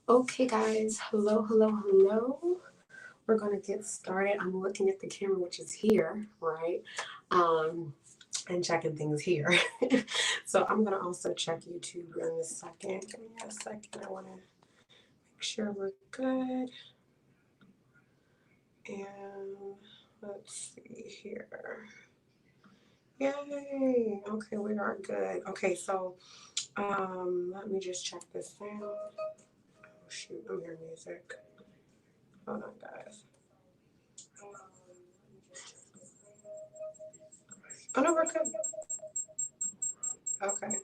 Okay, guys. Hello, hello, hello. We're going to get started. I'm looking at the camera, which is here, right? And checking things here. So I'm going to also check YouTube in a second. Give me a second. I want to make sure we're good. And let's see here. Yay. Okay, we are good. Okay, so let me just check this out. Oh, shoot, I'm hearing music. Hold on, guys. Oh, no, we're good. Okay.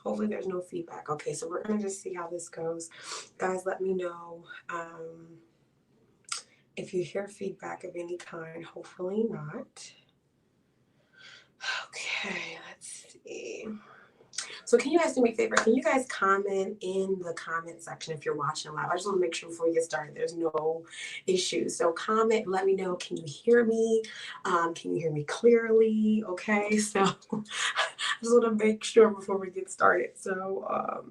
Hopefully there's no feedback. Okay, so we're gonna just see how this goes. Guys, let me know if you hear feedback of any kind. Hopefully not. Okay, let's see. So can you guys do me a favor? Can you guys comment in the comment section if you're watching live? I just want to make sure before we get started, there's no issues. So comment, let me know. Can you hear me? Can you hear me clearly? Okay, so I just want to make sure before we get started. So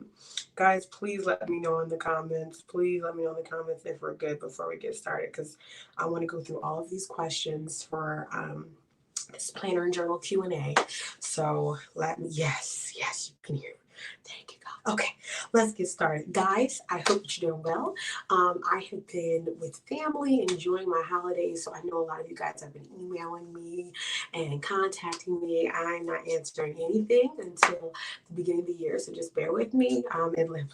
guys, please let me know in the comments. Please let me know in the comments if we're good before we get started, because I want to go through all of these questions for this planner and journal Q&A. So let me, yes, you can hear me. Thank you, God. Okay, let's get started. Guys, I hope you're doing well. I have been with family, enjoying my holidays. So I know a lot of you guys have been emailing me and contacting me. I'm not answering anything until the beginning of the year. So just bear with me.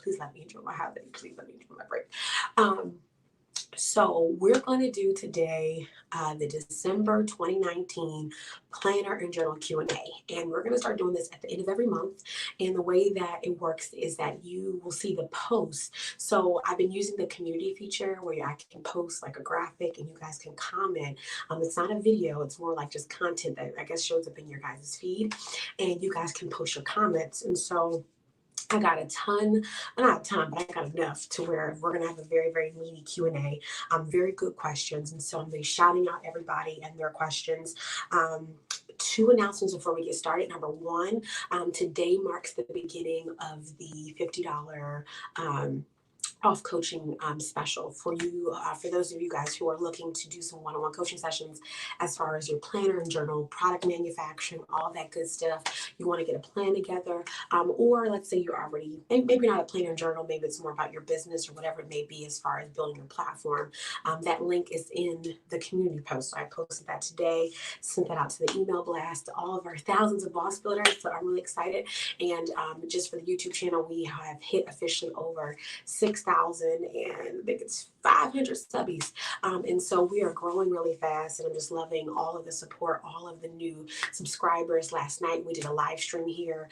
Please let me enjoy my holiday. Please let me enjoy my break. So we're going to do today the December 2019 Planner and Journal Q&A. And we're going to start doing this at the end of every month. And the way that it works is that you will see the post. So I've been using the community feature where I can post like a graphic and you guys can comment. It's not a video. It's more like just content that I guess shows up in your guys' feed. And you guys can post your comments. And so I got a ton, not a ton, but I got enough to where we're going to have a very, very meaty Q&A, very good questions. And so I'm going to be shouting out everybody and their questions. Two announcements before we get started. Number one, today marks the beginning of the $50 off coaching special for you, for those of you guys who are looking to do some one-on-one coaching sessions as far as your planner and journal, product manufacturing, all that good stuff. You want to get a plan together, or let's say you're already, maybe not a planner and journal, maybe it's more about your business or whatever it may be as far as building your platform. That link is in the community post. So I posted that today, sent that out to the email blast to all of our thousands of boss builders. So I'm really excited. And just for the YouTube channel, we have hit officially over 6,000 and I think it's 500 subbies. And so we are growing really fast and I'm just loving all of the support, all of the new subscribers. Last night we did a live stream here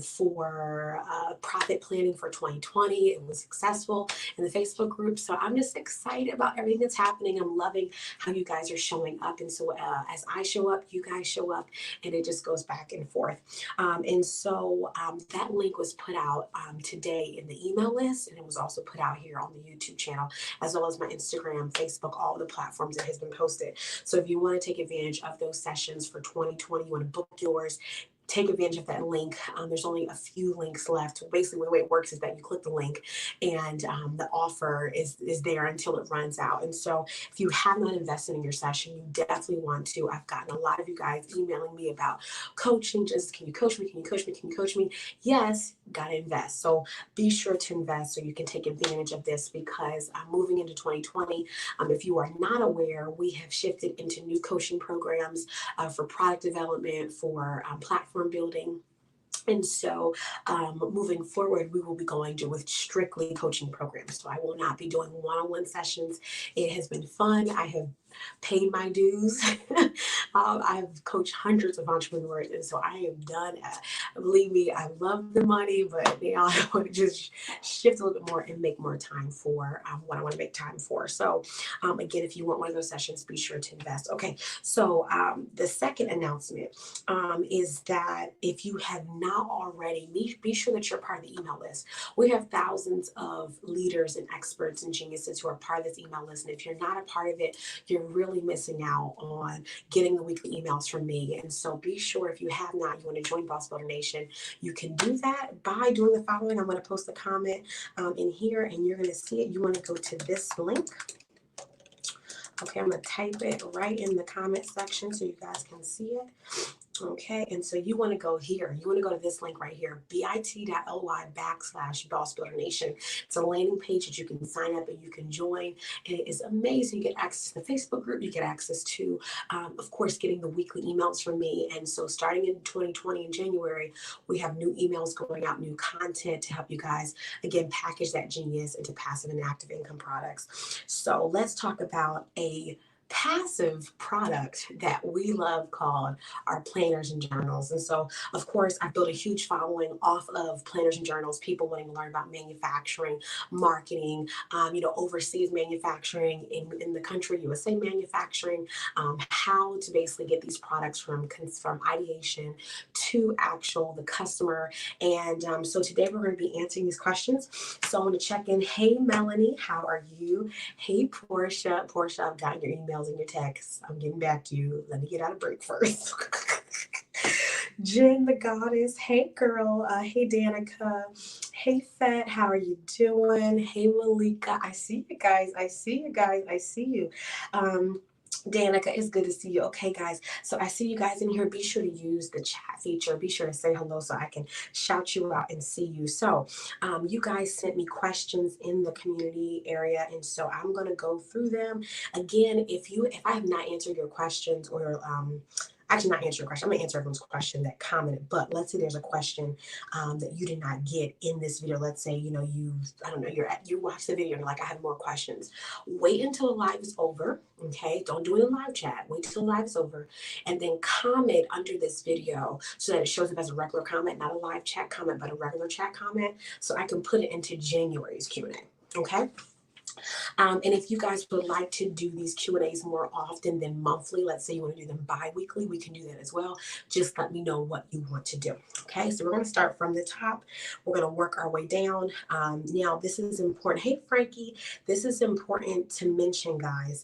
for profit planning for 2020. It was successful in the Facebook group. So I'm just excited about everything that's happening. I'm loving how you guys are showing up. And so as I show up, you guys show up and it just goes back and forth. And so that link was put out today in the email list, and it was also put out here on the YouTube channel, as well as my Instagram, Facebook, all the platforms that has been posted. So if you want to take advantage of those sessions for 2020, you want to book yours, take advantage of that link. There's only a few links left. Basically, the way it works is that you click the link and the offer is there until it runs out. And so if you have not invested in your session, you definitely want to. I've gotten a lot of you guys emailing me about coaching. Just, can you coach me? Can you coach me? Can you coach me? Yes, got to invest. So be sure to invest so you can take advantage of this, because moving into 2020, if you are not aware, we have shifted into new coaching programs for product development, for platform building. And so moving forward, we will be going to with strictly coaching programs. So I will not be doing one-on-one sessions. It has been fun. I have paid my dues. I've coached hundreds of entrepreneurs, and so I am done. Believe me, I love the money, but now I want to just shift a little bit more and make more time for what I want to make time for. So again, if you want one of those sessions, be sure to invest. Okay, so the second announcement is that if you have not already, be sure that you're part of the email list. We have thousands of leaders and experts and geniuses who are part of this email list, and if you're not a part of it, you're really missing out on getting the weekly emails from me. And so be sure, if you have not, you want to join Boss Builder Nation, you can do that by doing the following. I'm going to post a comment in here, and you're going to see it. You want to go to this link. Okay, I'm going to type it right in the comment section so you guys can see it. Okay, and so you want to go here. You want to go to this link right here, bit.ly/Boss Builder Nation. It's a landing page that you can sign up and you can join. And it is amazing. You get access to the Facebook group. You get access to, of course, getting the weekly emails from me. And so starting in 2020 in January, we have new emails going out, new content to help you guys, again, package that genius into passive and active income products. So let's talk about a passive product that we love called our planners and journals. And so, of course, I built a huge following off of planners and journals, people wanting to learn about manufacturing, marketing, overseas manufacturing in the country, USA manufacturing, how to basically get these products from ideation to the customer. And so today we're going to be answering these questions. So I'm going to check in. Hey, Melanie, how are you? Hey, Portia, I've gotten your emails and your texts. I'm getting back to you. Let me get out of break first. Jen, the goddess. Hey, girl. Hey, Danica. Hey, Fat. How are you doing? Hey, Malika. I see you guys. I see you. Danica, it's good to see you. Okay, guys. So I see you guys in here. Be sure to use the chat feature. Be sure to say hello so I can shout you out and see you. So you guys sent me questions in the community area, and so I'm going to go through them. Again, if I have not answered your questions or actually not answer your question. I'm going to answer everyone's question that commented, but let's say there's a question that you did not get in this video. Let's say, you watch the video and you're like, I have more questions. Wait until the live is over. Okay. Don't do it in live chat. Wait till the live is over and then comment under this video so that it shows up as a regular comment, not a live chat comment, but a regular chat comment. So I can put it into January's Q&A. Okay. And if you guys would like to do these Q&As more often than monthly, let's say you want to do them bi-weekly, we can do that as well. Just let me know what you want to do. Okay, so we're going to start from the top. We're going to work our way down. Now, this is important. Hey, Frankie, this is important to mention, guys.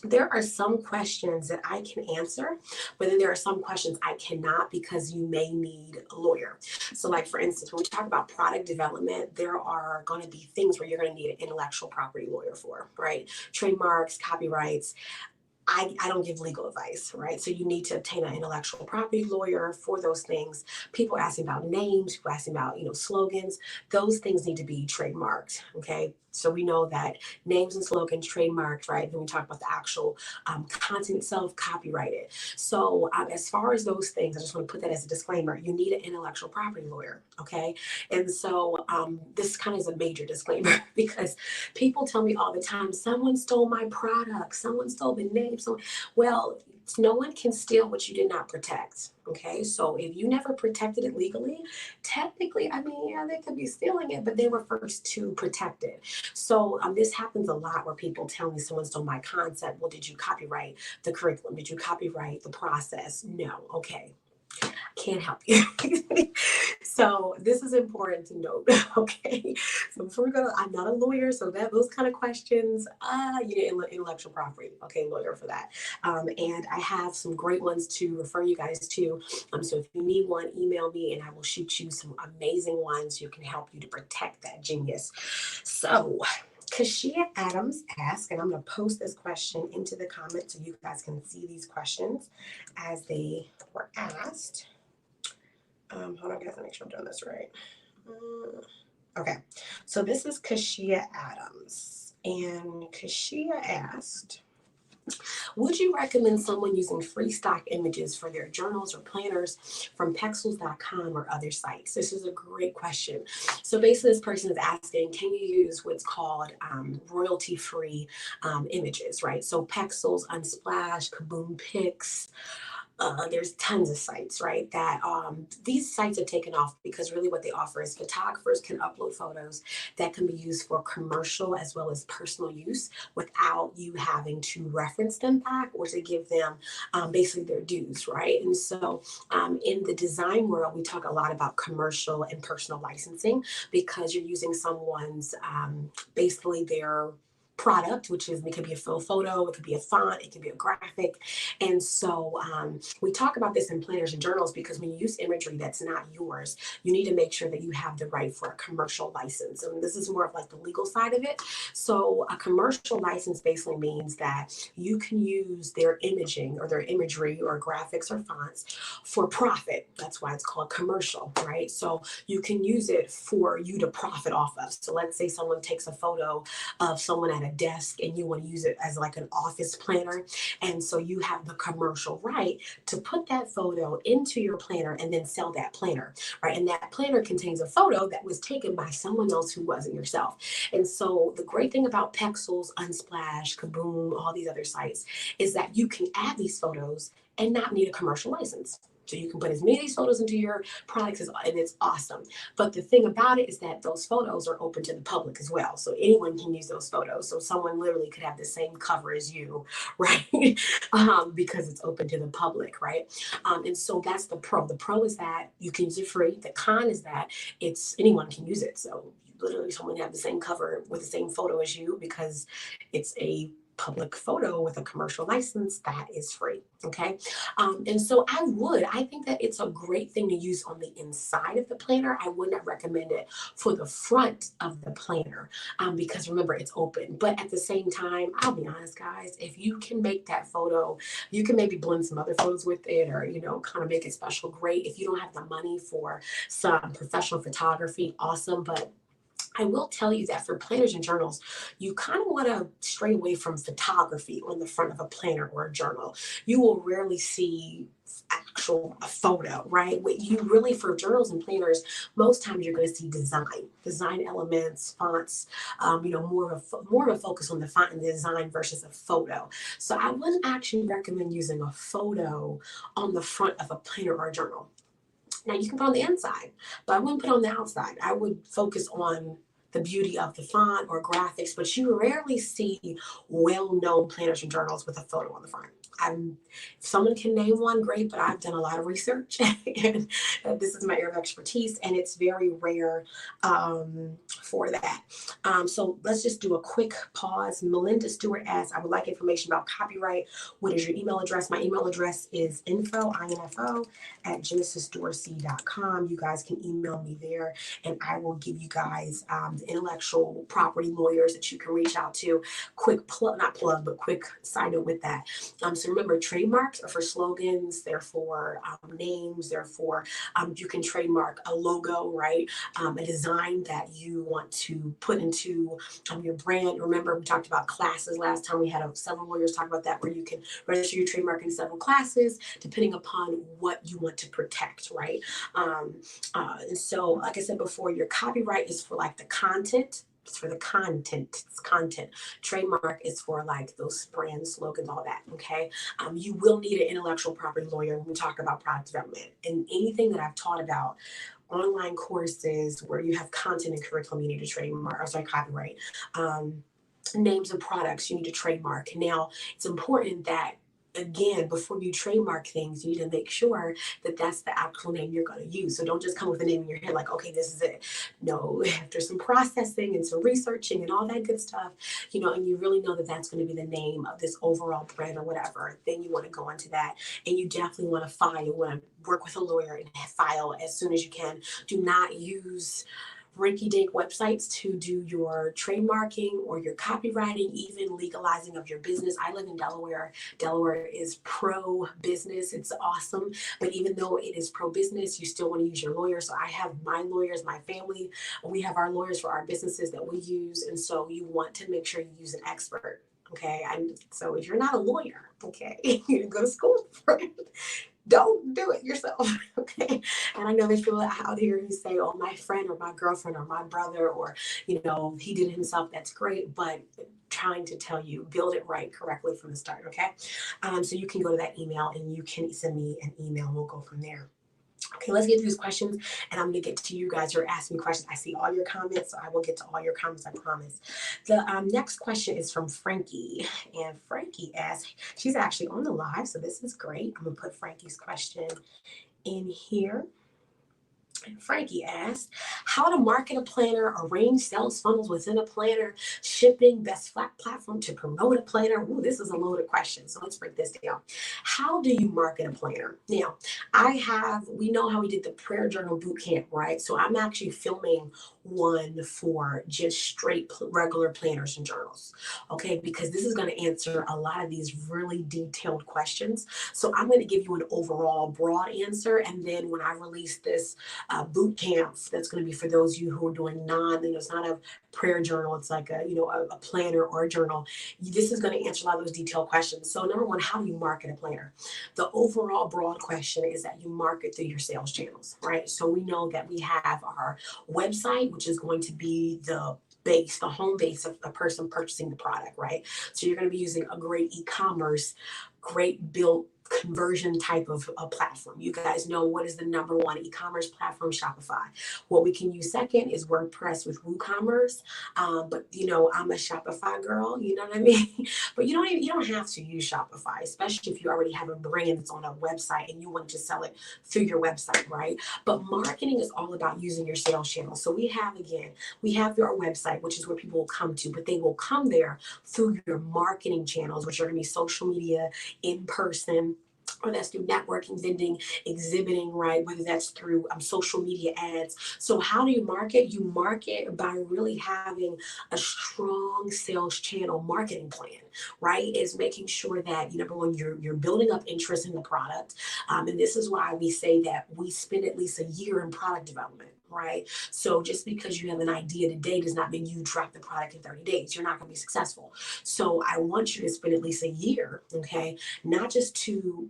There are some questions that I can answer, but then there are some questions I cannot because you may need a lawyer. So like, for instance, when we talk about product development, there are going to be things where you're going to need an intellectual property lawyer for, right? Trademarks, copyrights. I don't give legal advice, right? So you need to obtain an intellectual property lawyer for those things. People asking about names, people asking about, slogans. Those things need to be trademarked, okay? So we know that names and slogans trademarked, right? Then we talk about the actual content itself, copyrighted. So as far as those things, I just want to put that as a disclaimer. You need an intellectual property lawyer, okay? And so this kind of is a major disclaimer because people tell me all the time, someone stole my product, someone stole the name. So, well, no one can steal what you did not protect. Okay, so if you never protected it legally, technically, they could be stealing it, but they were first to protect it. So this happens a lot where people tell me someone stole my concept. Well, did you copyright the curriculum? Did you copyright the process? No. Okay. Can't help you. So this is important to note. Okay. So before we go, I'm not a lawyer, so those kind of questions, you need intellectual property. Okay, lawyer for that. And I have some great ones to refer you guys to. So if you need one, email me and I will shoot you some amazing ones who can help you to protect that genius. So Kashia Adams asked, and I'm going to post this question into the comments so you guys can see these questions as they were asked. Hold on, guys, make sure I'm doing this right. Okay, so this is Kashia Adams, and Kashia asked, would you recommend someone using free stock images for their journals or planners from Pexels.com or other sites? This is a great question. So basically this person is asking, can you use what's called royalty-free images, right? So Pexels, Unsplash, Kaboom Pics, there's tons of sites, right, that these sites have taken off because really what they offer is photographers can upload photos that can be used for commercial as well as personal use without you having to reference them back or to give them basically their dues, right? And so in the design world, we talk a lot about commercial and personal licensing because you're using someone's basically their product, which is, it could be a full photo, it could be a font, it could be a graphic. And so we talk about this in planners and journals because when you use imagery that's not yours, you need to make sure that you have the right for a commercial license. And this is more of like the legal side of it. So a commercial license basically means that you can use their imaging or their imagery or graphics or fonts for profit. That's why it's called commercial, right? So you can use it for you to profit off of. So let's say someone takes a photo of someone at a desk and you want to use it as like an office planner. And so you have the commercial right to put that photo into your planner and then sell that planner, right? And that planner contains a photo that was taken by someone else who wasn't yourself. And so the great thing about Pexels, Unsplash, Kaboom, all these other sites is that you can add these photos and not need a commercial license. So you can put as many of these photos into your products and it's awesome. But the thing about it is that those photos are open to the public as well. So anyone can use those photos. So someone literally could have the same cover as you, right? Because it's open to the public, right? And so that's the pro. The pro is that you can use it free. The con is that it's anyone can use it. So literally someone have the same cover with the same photo as you because it's a public photo with a commercial license that is free. Okay. And so I think that it's a great thing to use on the inside of the planner. I would not recommend it for the front of the planner because remember it's open. But at the same time, I'll be honest, guys, if you can make that photo, you can maybe blend some other photos with it or, kind of make it special. Great. If you don't have the money for some professional photography, awesome. But I will tell you that for planners and journals, you kind of want to stray away from photography on the front of a planner or a journal. You will rarely see a photo, right? What you really, for journals and planners, most times you're going to see design elements, fonts, more of a focus on the font and the design versus a photo. So I wouldn't actually recommend using a photo on the front of a planner or a journal. Now you can put on the inside, but I wouldn't put on the outside. I would focus on the beauty of the font or graphics, but you rarely see well-known planners and journals with a photo on the front. If someone can name one, great, but I've done a lot of research and this is my area of expertise and it's very rare for that. So let's just do a quick pause. Melinda Stewart asks, I would like information about copyright. What is your email address? My email address is info at genesisdorsey.com. You guys can email me there and I will give you guys the intellectual property lawyers that you can reach out to. Quick side note with that. So remember, trademarks are for slogans, they're for names, they're for, you can trademark a logo, right? A design that you want to put into your brand. Remember, we talked about classes last time. We had several lawyers talk about that, where you can register your trademark in several classes, depending upon what you want to protect, right? And so, like I said before, your copyright is for like the content. It's for the content. It's content. Trademark is for like those brand slogans, all that. Okay. You will need an intellectual property lawyer when we talk about product development. And anything that I've taught about, online courses where you have content and curriculum, you need to copyright. Names of products, you need to trademark. Now, it's important that again, before you trademark things, you need to make sure that that's the actual name you're going to use. So don't just come with a name in your head like, okay, this is it. No, after some processing and some researching and all that good stuff, and you really know that that's going to be the name of this overall brand or whatever, then you want to go into that. And you definitely want to file, you want to work with a lawyer and file as soon as you can. Do not use rinky-dink websites to do your trademarking or your copywriting, even legalizing of your business. I live in Delaware. Delaware is pro-business. It's awesome. But even though it is pro-business, you still want to use your lawyer. So I have my lawyers, my family, we have our lawyers for our businesses that we use. And so you want to make sure you use an expert. Okay. So if you're not a lawyer, okay, you go to school for it. Don't do it yourself, okay? And I know there's people out here who say, oh, my friend or my girlfriend or my brother or, he did it himself. That's great. But trying to tell you, build it right correctly from the start, okay? So you can go to that email and you can send me an email and we'll go from there. Okay, let's get through these questions and I'm going to get to you guys. You're asking me questions. I see all your comments, so I will get to all your comments, I promise. The next question is from Frankie. And Frankie asks, she's actually on the live, so this is great. I'm going to put Frankie's question in here. Frankie asked, how to market a planner, arrange sales funnels within a planner, shipping best flat platform to promote a planner. Ooh, this is a loaded question. So let's break this down. How do you market a planner? Now, we know how we did the prayer journal boot camp, right? So I'm actually filming one for just straight regular planners and journals, okay? Because this is going to answer a lot of these really detailed questions. So I'm going to give you an overall broad answer. And then when I release this boot camp that's going to be for those of you who are doing it's not a prayer journal, it's like a planner or a journal. This is going to answer a lot of those detailed questions. So number one, how do you market a planner? The overall broad question is that you market through your sales channels, right? So we know that we have our website, which is going to be the home base of the person purchasing the product, right? So you're going to be using a great e-commerce, great built conversion type of a platform. You guys know what is the number one e-commerce platform? Shopify. What we can use second is WordPress with WooCommerce. But I'm a Shopify girl. You know what I mean? But you don't have to use Shopify, especially if you already have a brand that's on a website and you want to sell it through your website, right? But marketing is all about using your sales channel. So we have your website, which is where people will come to, but they will come there through your marketing channels, which are going to be social media, in person, or that's through networking, vending, exhibiting, right? Whether that's through social media ads. So how do you market? You market by really having a strong sales channel marketing plan, right? Is making sure that number one, you're building up interest in the product, and this is why we say that we spend at least a year in product development. Right. So just because you have an idea today does not mean you drop the product in 30 days. You're not going to be successful. So I want you to spend at least a year, okay, not just to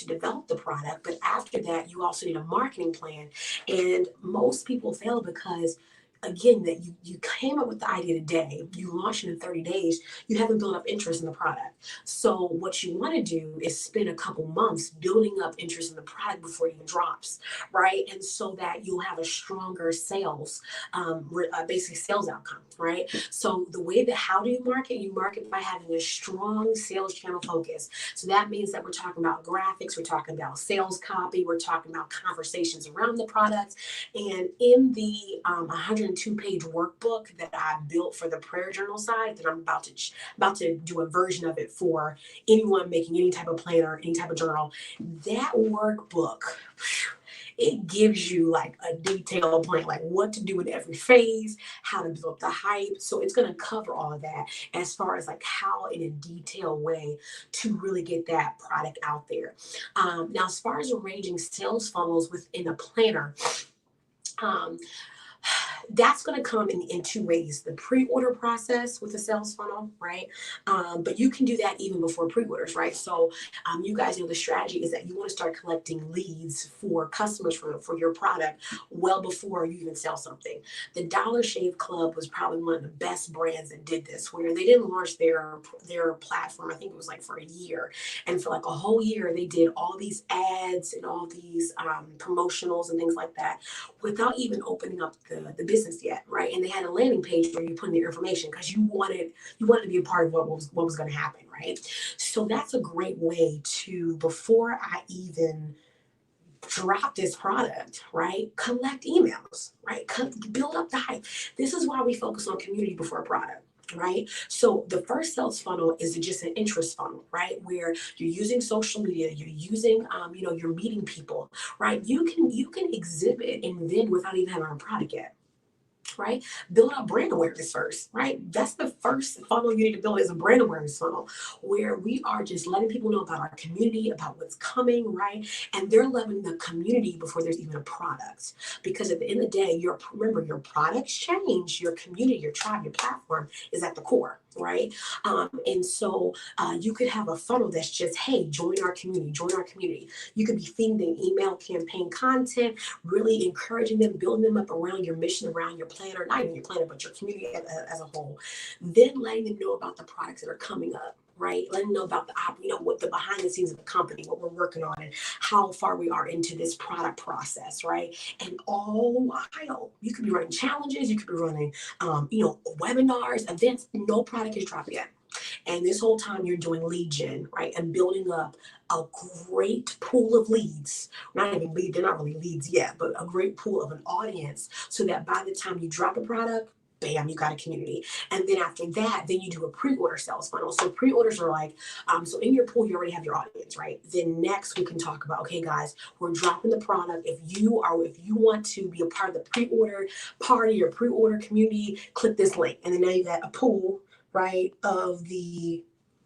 develop the product, but after that, you also need a marketing plan. And most people fail because again, that you came up with the idea today, you launched it in 30 days, you haven't built up interest in the product. So what you want to do is spend a couple months building up interest in the product before it even drops, right? And so that you'll have a stronger basically sales outcome, right? So how do you market? You market by having a strong sales channel focus. So that means that we're talking about graphics, we're talking about sales copy, we're talking about conversations around the product. And in the 102-page workbook that I built for the prayer journal side, that I'm about to do a version of it for anyone making any type of planner, any type of journal, that workbook, it gives you like a detailed plan, like what to do in every phase, how to build up the hype. So it's going to cover all of that as far as like how in a detailed way to really get that product out there. Now, as far as arranging sales funnels within a planner, um, that's going to come in two ways: the pre-order process with a sales funnel, right? But you can do that even before pre-orders, right? So you guys know the strategy is that you want to start collecting leads for customers for your product well before you even sell something. The Dollar Shave Club was probably one of the best brands that did this, where they didn't launch their platform. I think it was like for a year, and for like a whole year they did all these ads and all these promotionals and things like that without even opening up the business yet, right? And they had a landing page where you put in your information because you wanted to be a part of what was going to happen, right? So that's a great way to, before I even drop this product, right, collect emails, right, build up the hype. This is why we focus on community before a product. Right. So the first sales funnel is just an interest funnel, right? Where you're using social media, you're using, you're meeting people, right? You can exhibit and vend without even having a product yet. Right? Build up brand awareness first, right? That's the first funnel you need to build, is a brand awareness funnel where we are just letting people know about our community, about what's coming, right? And they're loving the community before there's even a product. Because at the end of the day, remember, your products change, your community, your tribe, your platform is at the core, right? And so you could have a funnel that's just, hey, join our community, join our community. You could be feeding them email campaign content, really encouraging them, building them up around your mission, around your planner, not even your planner, but your community as a whole. Then letting them know about the products that are coming up, right? Letting them know about what the behind the scenes of the company, what we're working on, and how far we are into this product process, right? And all the while, you could be running challenges, you could be running, webinars, events, no product is dropped yet. And this whole time you're doing lead gen, right? And building up a great pool of leads. Not even lead, they're not really leads yet, but a great pool of an audience so that by the time you drop a product, bam, you got a community. And then after that, then you do a pre-order sales funnel. So pre-orders are like, so in your pool, you already have your audience, right? Then next we can talk about, okay, guys, we're dropping the product. If you want to be a part of the pre-order party or pre-order community, click this link. And then now you got a pool, right, of the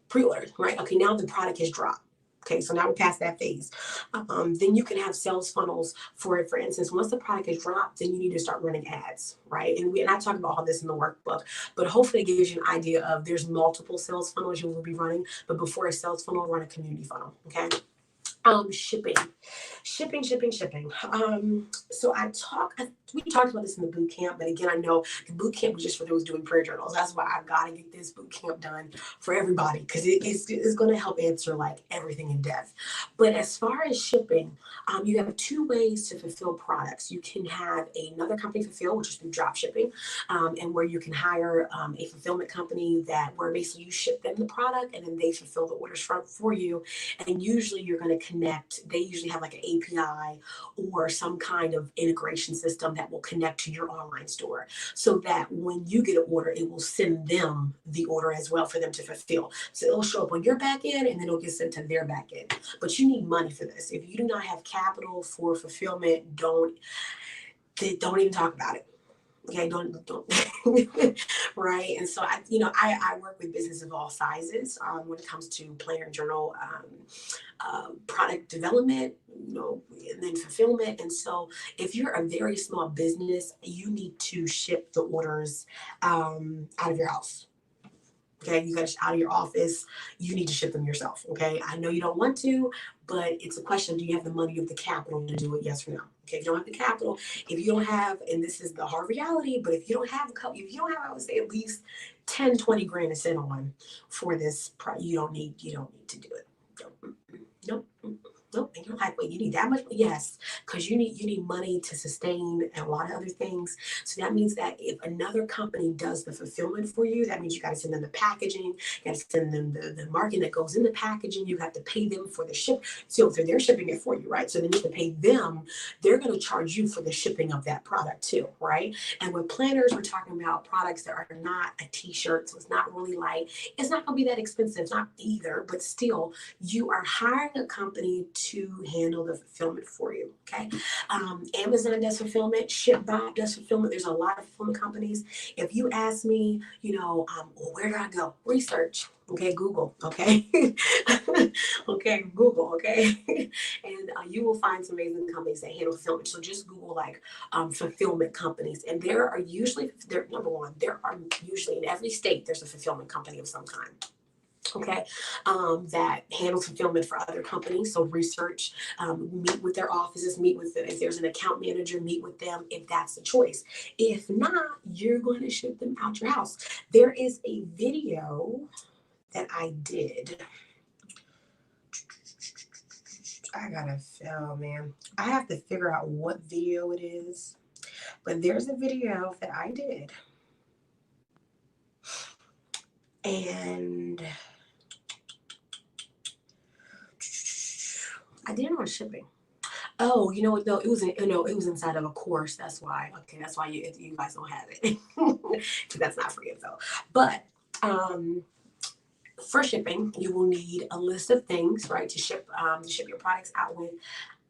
pre-orders, right? Okay, now the product is dropped. Okay, so now we're past that phase. Then you can have sales funnels for it. For instance, once the product is dropped, then you need to start running ads, right? And I talk about all this in the workbook, but hopefully it gives you an idea of there's multiple sales funnels you will be running, but before a sales funnel, run a community funnel, okay? Shipping. So we talked about this in the boot camp, but again, I know the boot camp was just for those doing prayer journals. That's why I've got to get this boot camp done for everybody, because it's going to help answer like everything in depth. But as far as shipping, you have two ways to fulfill products. You can have another company fulfill, which is through drop shipping, and where you can hire a fulfillment company where basically you ship them the product and then they fulfill the orders for you. And usually you're going to connect. They usually have like an API or some kind of integration system that will connect to your online store, so that when you get an order, it will send them the order as well for them to fulfill. So it'll show up on your back end and then it'll get sent to their back end. But you need money for this. If you do not have capital for fulfillment, don't even talk about it. Okay, don't right. And so I work with businesses of all sizes when it comes to planner and journal, product development, and then fulfillment. And so if you're a very small business, you need to ship the orders out of your house. Okay, you got to out of your office. You need to ship them yourself. Okay, I know you don't want to, but it's a question: do you have the money or the capital to do it? Yes or no? Okay, if you don't have the capital, if you don't have, and this is the hard reality, but if you don't have I would say at least 10, 20 grand to sit on for this, you don't need to do it. Nope. Nope. And you're like, wait, you need that much? Yes, because you need money to sustain and a lot of other things. So that means that if another company does the fulfillment for you, that means you got to send them the packaging, you got to send them the marketing that goes in the packaging. You have to pay them for the ship. So they're shipping it for you, right? So then you have to pay them. They're going to charge you for the shipping of that product too, right? And with planners, we're talking about products that are not a t-shirt, so it's not really light. It's not going to be that expensive, it's not either, but still, you are hiring a company to handle the fulfillment for you. Okay. Amazon does fulfillment, ShipBot does fulfillment. There's a lot of fulfillment companies. If you ask me, well, where do I go? Research. Okay, Google. Okay. Okay, Google. Okay. And you will find some amazing companies that handle fulfillment. So just Google fulfillment companies. And there are usually in every state, there's a fulfillment company of some kind. Okay, that handles fulfillment for other companies. So research, meet with their offices, if there's an account manager, meet with them if that's the choice. If not, you're going to ship them out your house. There is a video that I did. I have to figure out what video it is, but there's a video that I did. And I did it on shipping. Oh, you know what though? It was inside of a course. That's why. Okay, that's why you guys don't have it. Because that's not free info. But for shipping, you will need a list of things, right, to ship your products out with.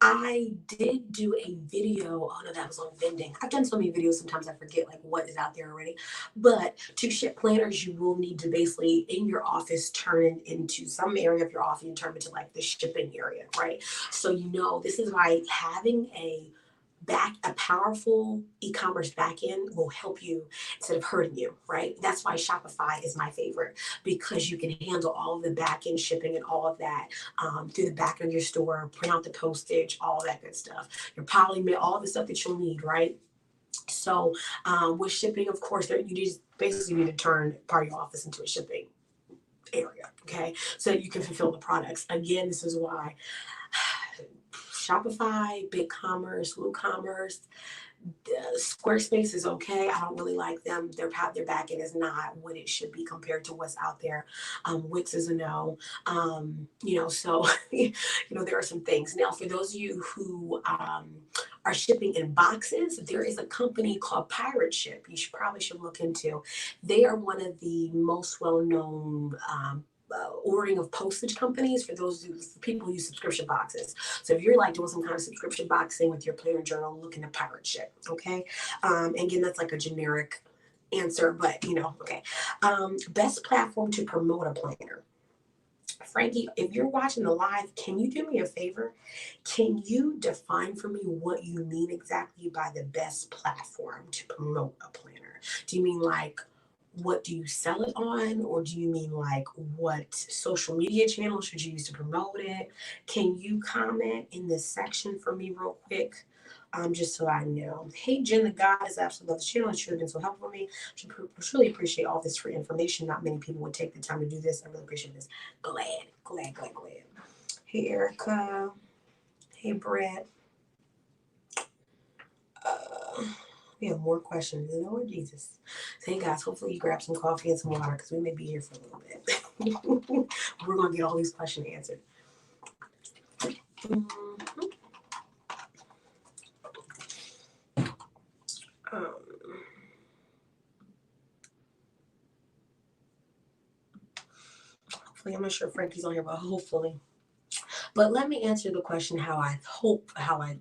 I did do a video. Oh no, that was on vending. I've done so many videos, sometimes I forget what is out there already. But to ship planners, you will need to basically in your office turn it into some area of your office and turn it to the shipping area, right? So this is why having a powerful e-commerce backend will help you instead of hurting you, right? That's why Shopify is my favorite, because you can handle all of the backend shipping and all of that through the back of your store, print out the postage, all that good stuff. Your polymail, all the stuff that you'll need, right? So with shipping, of course, you just basically need to turn part of your office into a shipping area, okay? So that you can fulfill the products. Again, this is why Shopify, BigCommerce, WooCommerce, Squarespace is okay. I don't really like them. Their back end is not what it should be compared to what's out there. Wix is a no. So there are some things. Now, for those of you who are shipping in boxes, there is a company called Pirate Ship. You should look into. They are one of the most well-known ordering of postage companies for people who use subscription boxes. So if you're like doing some kind of subscription boxing with your planner journal, look into Pirate Ship, okay? And again, that's like a generic answer, but okay. Best platform to promote a planner. Frankie, if you're watching the live, can you do me a favor? Can you define for me what you mean exactly by the best platform to promote a planner? Do you mean like what do you sell it on, or do you mean like what social media channel should you use to promote it? Can you comment in this section for me real quick? Just so I know. Hey, Jen, the goddess, absolutely love the channel. It's really been so helpful for me. I truly appreciate all this free information. Not many people would take the time to do this. I really appreciate this. Glad. Hey, Erica. Hey, Brett. We have more questions. Lord Jesus. Hey, guys, hopefully you grab some coffee and some water because we may be here for a little bit. We're going to get all these questions answered. Hopefully, I'm not sure Frankie's on here, but hopefully. But let me answer the question how I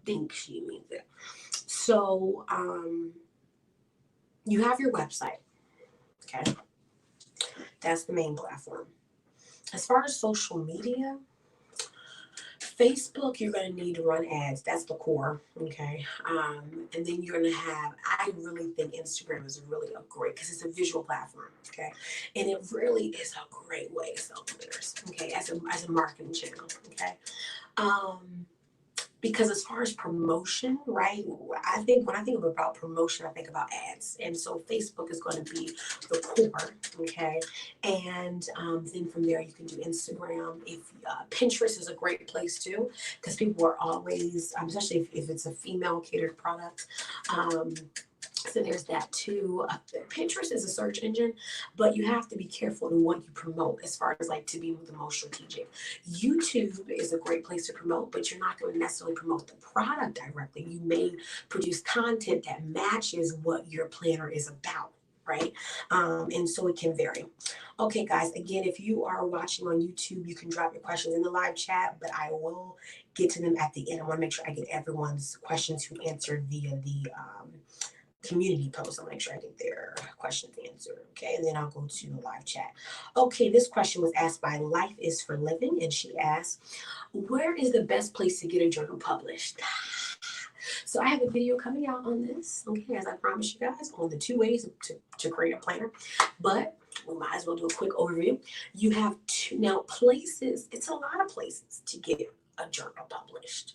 think she means it. So, you have your website, okay? That's the main platform. As far as social media, Facebook, you're going to need to run ads. That's the core, okay? And then you're going to have, I really think Instagram is really a great, because it's a visual platform, okay? And it really is a great way to sell planners, okay, as a marketing channel, okay? Because as far as promotion, right, I think when I think about promotion, I think about ads. And so Facebook is going to be the core, okay? And then from there, you can do Instagram. If Pinterest is a great place too, because people are always, especially if it's a female catered product, so there's that too. Pinterest is a search engine, but you have to be careful in what you promote as far as like to be the most strategic. YouTube is a great place to promote, but you're not going to necessarily promote the product directly. You may produce content that matches what your planner is about, right? And so it can vary. Okay, guys, again, if you are watching on YouTube, you can drop your questions in the live chat, but I will get to them at the end. I want to make sure I get everyone's questions who answered via the community post. I'll make sure I get their questions answered. Okay, and then I'll go to the live chat. Okay, this question was asked by Life is for Living, and she asked, where is the best place to get a journal published? So I have a video coming out on this, okay, as I promised you guys, on the 2 ways to create a planner. But we might as well do a quick overview. You have two now places, it's a lot of places to get a journal published.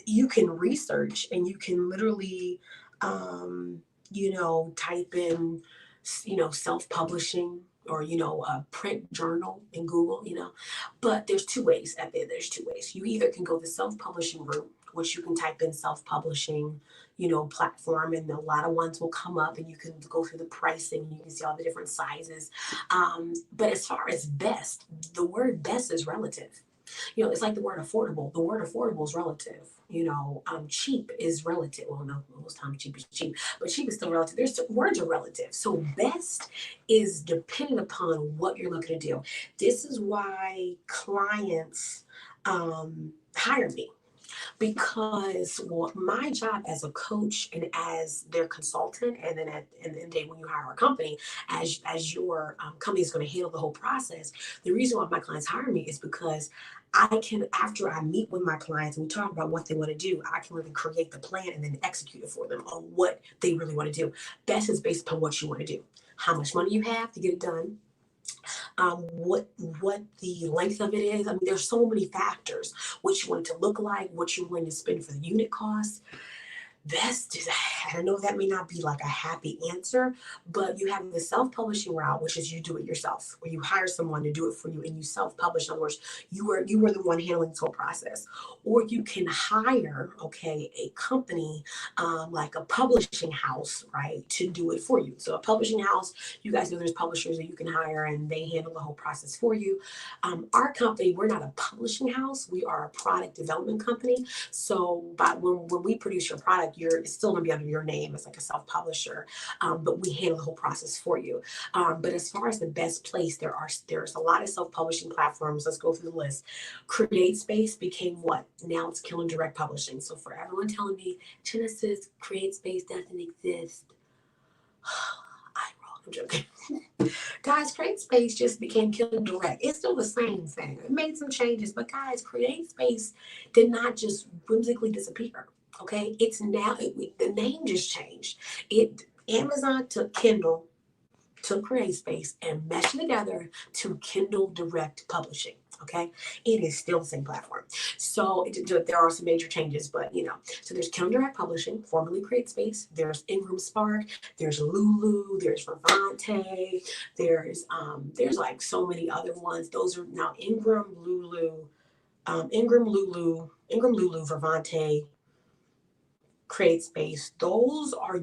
You can research and you can literally type in, self-publishing or, a print journal in Google, but there's 2 ways out there. There's 2 ways. You either can go the self-publishing route, which you can type in self-publishing, platform, and a lot of ones will come up and you can go through the pricing and you can see all the different sizes. But as far as best, the word best is relative. It's like the word affordable. The word affordable is relative. Cheap is relative. Well, no, most times cheap is cheap, but cheap is still relative. Words are relative. So best is dependent upon what you're looking to do. This is why clients hire me. Because my job as a coach and as their consultant, and then at the end of the day, when you hire a company, as your company is going to handle the whole process, the reason why my clients hire me is because I can, after I meet with my clients and we talk about what they want to do, I can really create the plan and then execute it for them on what they really want to do. Best is based upon what you want to do, how much money you have to get it done, what the length of it is. I mean, there's so many factors. What you want it to look like, what you're willing to spend for the unit cost. Best is I know that may not be like a happy answer, but you have the self-publishing route, which is you do it yourself, where you hire someone to do it for you and you self-publish. In other words, you were the one handling this whole process. Or you can hire, okay, a company, like a publishing house, right, to do it for you. So a publishing house, you guys know there's publishers that you can hire and they handle the whole process for you. Our company, we're not a publishing house, we are a product development company. So when we produce your product, it's still going to be under your name as like a self-publisher, but we handle the whole process for you. But as far as the best place, there's a lot of self-publishing platforms. Let's go through the list. CreateSpace became what? Now it's killing direct publishing. So for everyone telling me Genesis CreateSpace doesn't exist, I'm joking. Guys, CreateSpace just became Kindle Direct. It's still the same thing. It made some changes, but guys, CreateSpace did not just whimsically disappear. Okay, it's now the name just changed. Amazon took Kindle, took CreateSpace, and meshed together to Kindle Direct Publishing. Okay, it is still the same platform. So there are some major changes, but so there's Kindle Direct Publishing, formerly CreateSpace. There's Ingram Spark. There's LuLu. There's Vervante. There's like so many other ones. Those are now Ingram, LuLu, Vervante, CreateSpace. Those are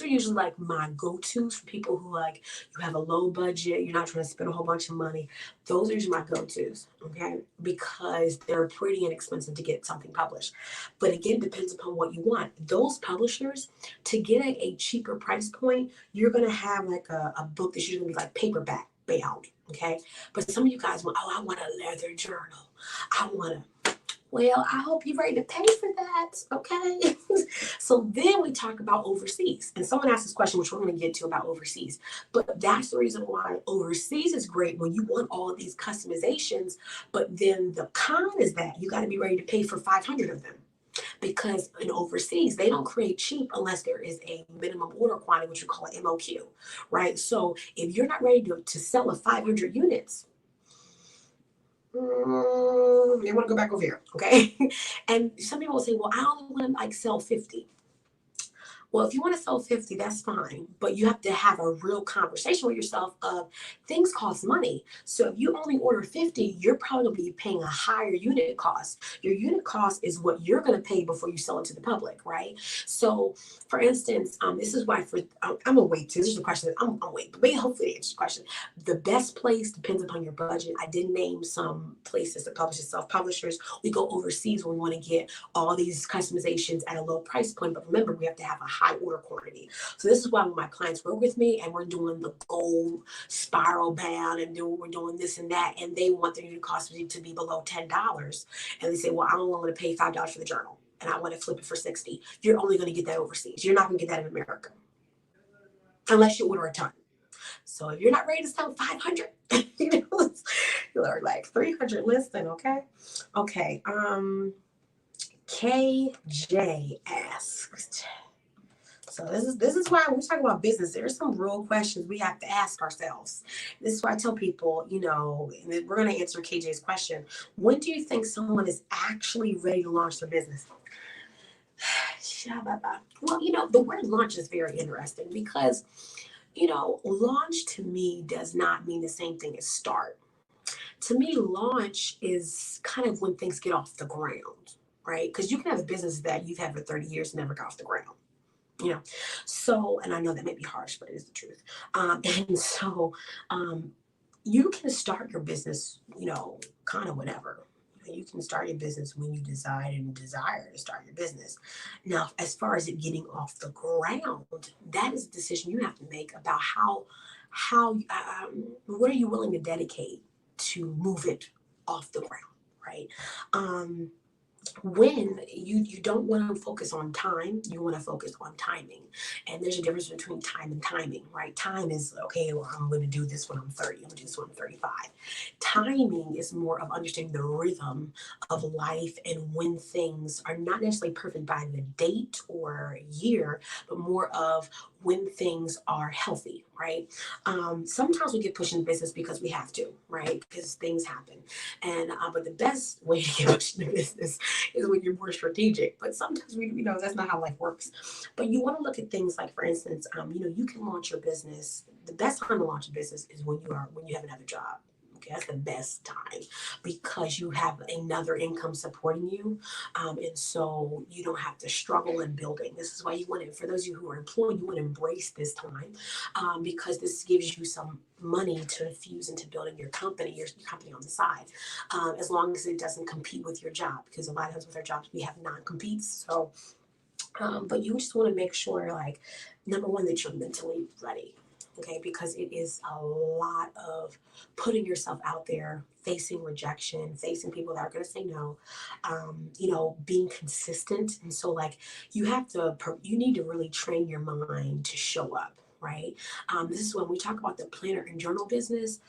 usually like my go-tos for people who like you have a low budget, you're not trying to spend a whole bunch of money. Those are usually my go-tos, okay? Because they're pretty inexpensive to get something published. But again, it depends upon what you want. Those publishers, to get a cheaper price point, you're gonna have like a book that's usually gonna be like paperback bound, okay? But some of you guys want, I want a leather journal. Well, I hope you're ready to pay for that, okay? So then we talk about overseas. And someone asked this question, which we're going to get to about overseas. But that's the reason why overseas is great when you want all of these customizations. But then the con is that you got to be ready to pay for 500 of them. Because in overseas, they don't create cheap unless there is a minimum order quantity, which we call an MOQ, right? So if you're not ready to sell a 500 units, you want to go back over here, okay? And some people will say, well, I only want to like sell 50. Well, if you want to sell 50, that's fine. But you have to have a real conversation with yourself of things cost money. So if you only order 50, you're probably going to be paying a higher unit cost. Your unit cost is what you're going to pay before you sell it to the public, right? So for instance, this is why I'm going to wait too. This is the question. I'm going to wait. But maybe hopefully answer the question. The best place depends upon your budget. I did name some places that publish self-publishers. We go overseas when we want to get all these customizations at a low price point. But remember, we have to have a high order quantity. So this is why when my clients work with me and we're doing the gold spiral bound and we're doing this and that, and they want their unit cost to be below $10. And they say, well, I don't want to pay $5 for the journal and I want to flip it for 60. You're only going to get that overseas. You're not going to get that in America unless you order a ton. So if you're not ready to sell 500, you're like 300 listen, okay? Okay. KJ asked. So this is why when we talk about business, there's some real questions we have to ask ourselves. This is why I tell people, and we're going to answer KJ's question. When do you think someone is actually ready to launch their business? Well, the word launch is very interesting because, launch to me does not mean the same thing as start. To me, launch is kind of when things get off the ground, right? Because you can have a business that you've had for 30 years and never got off the ground. So, and I know that may be harsh, but it is the truth. And so you can start your business, kind of whenever. You can start your business when you decide and desire to start your business. Now, as far as it getting off the ground, that is a decision you have to make about what are you willing to dedicate to move it off the ground, right? When you don't want to focus on time, you want to focus on timing. And there's a difference between time and timing, right? Time is, okay, well, I'm going to do this when I'm 30. I'm going to do this when I'm 35. Timing is more of understanding the rhythm of life and when things are not necessarily perfect by the date or year, but more of when things are healthy, right? Sometimes we get pushed in business because we have to, right? Because things happen. And but the best way to get pushed in business is when you're more strategic. But sometimes that's not how life works. But you want to look at things like, for instance, you can launch your business. The best time to launch a business is when you have another job. Okay, that's the best time because you have another income supporting you, and so you don't have to struggle in building. This is why you want to, for those of you who are employed, you want to embrace this time because this gives you some money to infuse into building your company on the side, as long as it doesn't compete with your job. Because a lot of times with our jobs, we have non-competes. So, but you just want to make sure, like, number one, that you're mentally ready. Okay, because it is a lot of putting yourself out there, facing rejection, facing people that are going to say no, being consistent. And so, like, you need to really train your mind to show up, right? This is when we talk about the planner and journal business.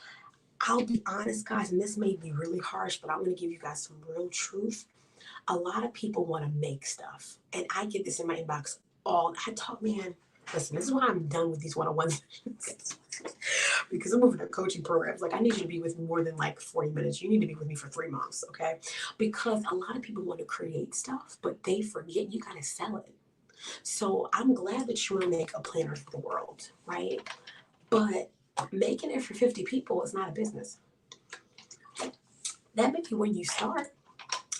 I'll be honest, guys, and this may be really harsh, but I'm going to give you guys some real truth. A lot of people want to make stuff, and I get this in my inbox man, listen, this is why I'm done with these one-on-ones because I'm moving to coaching programs. Like, I need you to be with me more than like 40 minutes. You need to be with me for 3 months, okay? Because a lot of people want to create stuff, but they forget you got to sell it. So I'm glad that you want to make a planner for the world, right? But making it for 50 people is not a business. That may be when you start,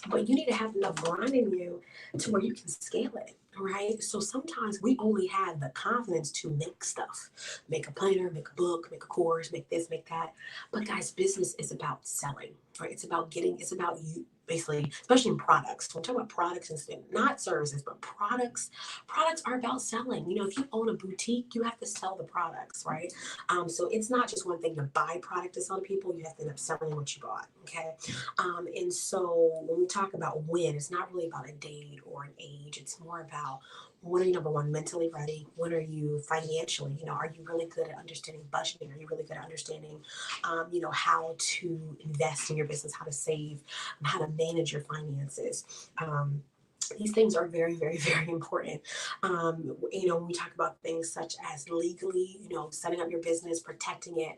but you need to have enough grind in you to where you can scale it, right? So sometimes we only have the confidence to make stuff, make a planner, make a book, make a course, make this, make that. But guys, business is about selling, right? It's about you basically, especially in products. When we talk about products and not services, but products are about selling. If you own a boutique, you have to sell the products, right? So it's not just one thing to buy product to sell to people. You have to end up selling what you bought, okay? And so when we talk about when, it's not really about a date or an age. It's more about, when are you, number one, mentally ready? When are you financially? Are you really good at understanding budgeting? Are you really good at understanding, how to invest in your business, how to save, how to manage your finances? These things are very, very, very important. When we talk about things such as legally, setting up your business, protecting it,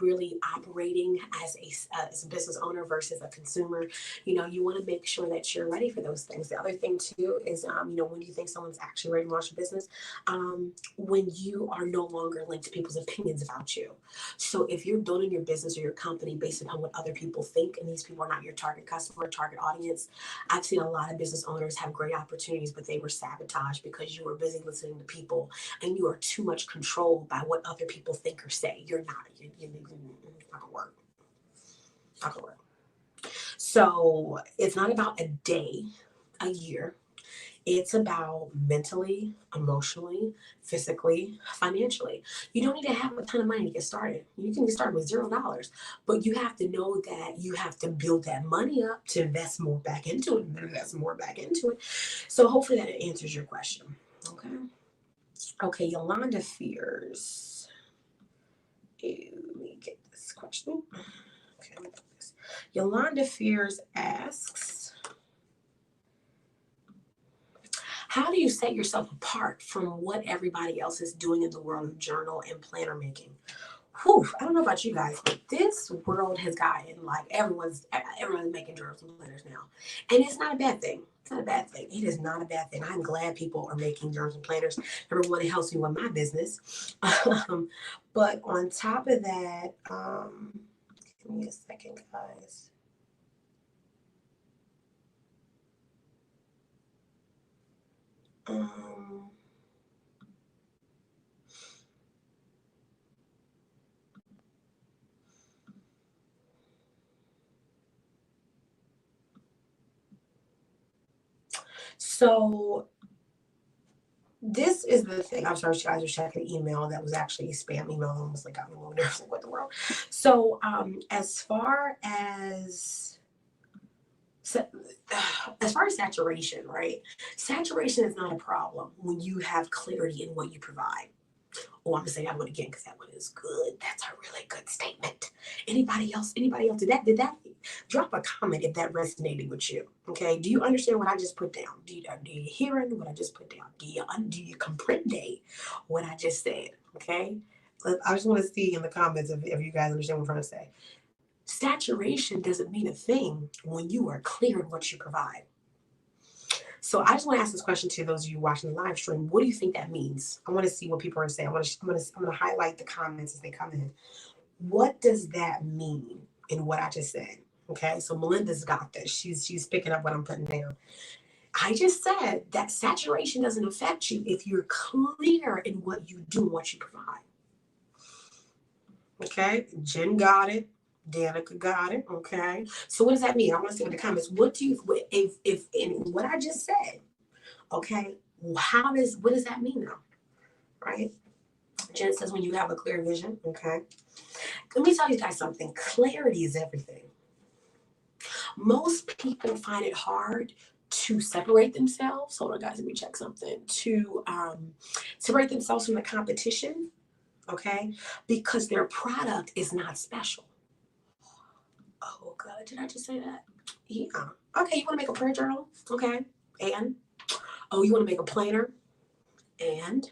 really operating as a business owner versus a consumer, you want to make sure that you're ready for those things. The other thing too is, when do you think someone's actually ready to launch a business? When you are no longer linked to people's opinions about you. So if you're building your business or your company based upon what other people think, and these people are not your target customer, target audience, I've seen a lot of business owners have great opportunities, but they were sabotaged because you were busy listening to people and you are too much controlled by what other people think or say. You're not. You're not gonna work. Not gonna work. So it's not about a day, a year. It's about mentally, emotionally, physically, financially. You don't need to have a ton of money to get started. You can get started with $0, but you have to know that you have to build that money up to invest more back into it, and invest more back into it. So hopefully that answers your question. Okay. Okay, Yolanda Fears. Let me get this question. Okay, let me put this. Yolanda Fears asks, how do you set yourself apart from what everybody else is doing in the world of journal and planner making? Whew, I don't know about you guys, but this world has gotten like everyone's making journals and planners now. And it's not a bad thing. It's not a bad thing. It is not a bad thing. I'm glad people are making journals and planners. Number one, it helps me with my business. But on top of that, give me a second, guys. So this is the thing. I'm sorry, you guys are checking the email. That was actually a spam email. Almost like got me a little nervous. Like, what the world? So as far as saturation, right? Saturation is not a problem when you have clarity in what you provide. Oh, I'm gonna say that one again because that one is good. That's a really good statement. Anybody else? Anybody else? Did that drop a comment if that resonated with you? Okay. Do you understand what I just put down? Do you hear what I just put down? Do you comprende what I just said? Okay. I just want to see in the comments if you guys understand what I'm trying to say. Saturation doesn't mean a thing when you are clear in what you provide. So I just want to ask this question to those of you watching the live stream. What do you think that means? I want to see what people are saying. I'm going to highlight the comments as they come in. What does that mean in what I just said? Okay, so Melinda's got this. She's picking up what I'm putting down. I just said that saturation doesn't affect you if you're clear in what you do and what you provide. Okay, Jen got it. Danica got it. Okay. So what does that mean? I want to see in the comments. What do you, if in what I just said, okay, what does that mean now? Right? Jen says when you have a clear vision. Okay. Let me tell you guys something. Clarity is everything. Most people find it hard to separate themselves. Hold on, guys. Let me check something. To separate themselves from the competition. Okay. Because their product is not special. Oh God, did I just say that? Yeah. Okay, you want to make a prayer journal? Okay. And oh, you want to make a planner? And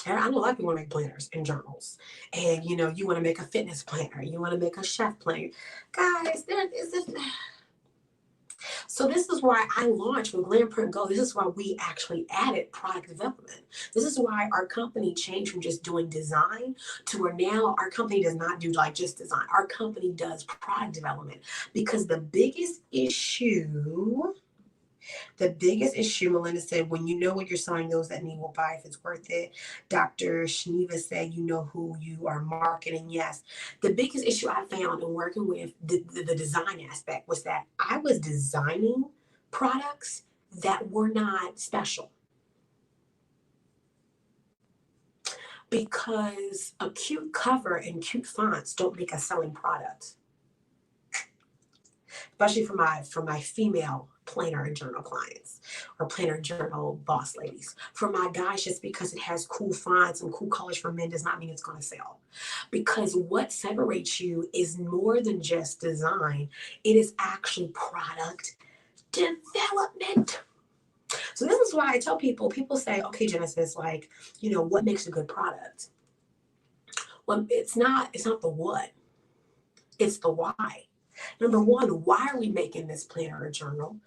I know a lot of people want to make planners and journals. And you want to make a fitness planner. You want to make a chef planner. Guys, there is this. So this is why I launched with Glam Print Go. This is why we actually added product development. This is why our company changed from just doing design to where now our company does not do like just design. Our company does product development because the biggest issue, Melinda said, when you know what you're selling, those that need will buy if it's worth it. Dr. Shaniva said, you know who you are marketing. Yes. The biggest issue I found in working with the design aspect was that I was designing products that were not special. Because a cute cover and cute fonts don't make a selling product. Especially for my female planner and journal clients or planner and journal boss ladies. For my guys, just because it has cool fonts and cool colors for men does not mean it's going to sell. Because what separates you is more than just design. It is actually product development. So this is why I tell people say, okay, Genesis, like, what makes a good product? Well, it's not the what, it's the why. Number one, why are we making this planner or journal?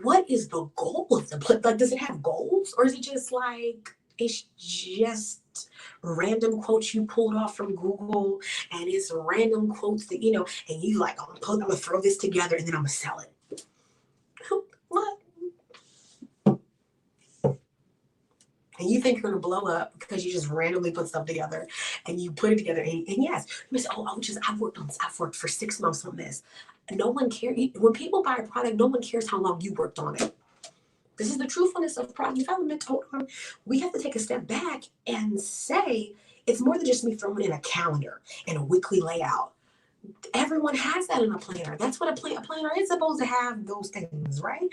What is the goal of the plan? Like, does it have goals? Or is it just like, it's just random quotes you pulled off from Google and it's random quotes that, and you like, I'm going to throw this together and then I'm going to sell it. What? And you think you're going to blow up because you just randomly put stuff together and you put it together. And yes, you say, I've worked for 6 months on this. No one cares. When people buy a product, no one cares how long you worked on it. This is the truthfulness of product development. Hold on. We have to take a step back and say, it's more than just me throwing in a calendar and a weekly layout. Everyone has that in a planner. That's what a planner is supposed to have, those things, right?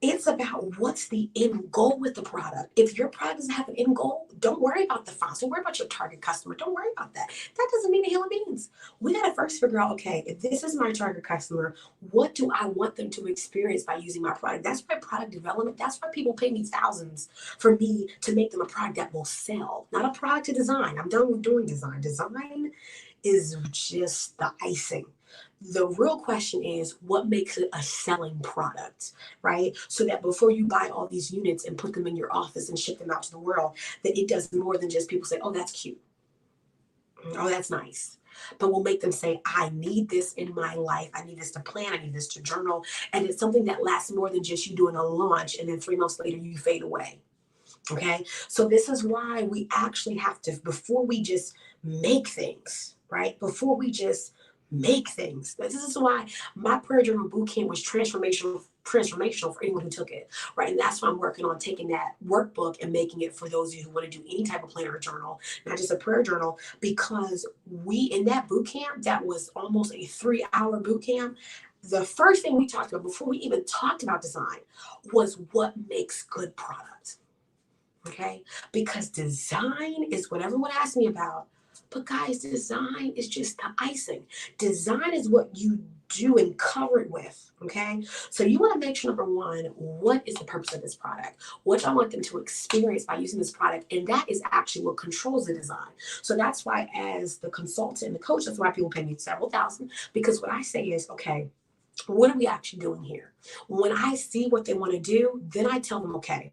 It's about what's the end goal with the product. If your product doesn't have an end goal, don't worry about the fonts. Don't worry about your target customer. Don't worry about that. That doesn't mean a hill of beans. We got to first figure out, okay, if this is my target customer, what do I want them to experience by using my product? That's why product development, that's why people pay me thousands for me to make them a product that will sell, not a product to design. I'm done with doing design. Design is just the icing. The real question is what makes it a selling product, right? So that before you buy all these units and put them in your office and ship them out to the world, that it does more than just people say, oh, that's cute. Oh, that's nice. But we'll make them say, I need this in my life. I need this to plan. I need this to journal. And it's something that lasts more than just you doing a launch and then 3 months later you fade away. Okay. So this is why we actually have to, before we just make things, right? Before we just make things. This is why my prayer journal bootcamp was transformational for anyone who took it, right? And that's why I'm working on taking that workbook and making it for those of you who want to do any type of planner or journal, not just a prayer journal, because in that bootcamp, that was almost a 3-hour bootcamp. the first thing we talked about before we even talked about design was what makes good product. Okay? Because design is what everyone asks me about. But guys, design is just the icing. Design is what you do and cover it with. Okay? So you want to make sure, number one, what is the purpose of this product? What do I want them to experience by using this product? And that is actually what controls the design. So that's why, as the consultant and the coach, that's why people pay me several thousand. Because what I say is, okay, what are we actually doing here? When I see what they want to do, then I tell them, okay,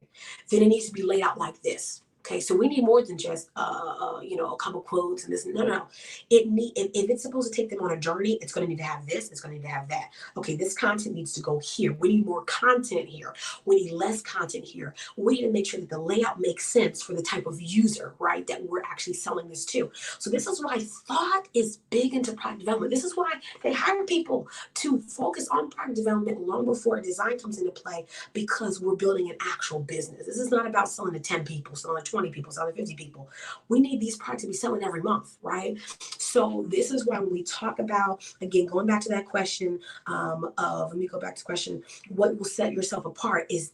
then it needs to be laid out like this. Okay, so we need more than just a couple quotes and this. No. If it's supposed to take them on a journey, it's going to need to have this. It's going to need to have that. Okay, this content needs to go here. We need more content here. We need less content here. We need to make sure that the layout makes sense for the type of user, right, that we're actually selling this to. So this is why thought is big into product development. This is why they hire people to focus on product development long before design comes into play, because we're building an actual business. This is not about selling to 10 people, selling to 20 people, selling to 50 people. We need these products to be selling every month, right? So this is why when we talk about, again, going back to that question let me go back to the question, what will set yourself apart is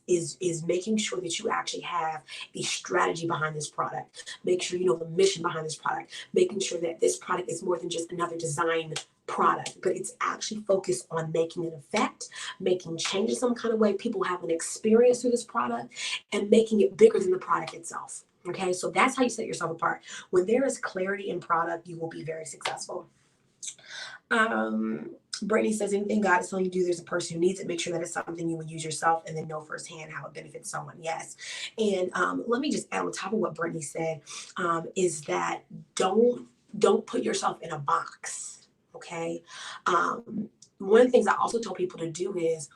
making sure that you actually have a strategy behind this product. Make sure you know the mission behind this product. Making sure that this product is more than just another design product, but it's actually focused on making an effect, making changes some kind of way, people have an experience through this product, and making it bigger than the product itself. Okay, so that's how you set yourself apart. When there is clarity in product, you will be very successful. Brittany says, anything God is telling you to do, there's a person who needs it. Make sure that it's something you will use yourself and then know firsthand how it benefits someone. Yes. And let me just add on top of what Brittany said, is that don't put yourself in a box. Okay. One of the things I also tell people to do is,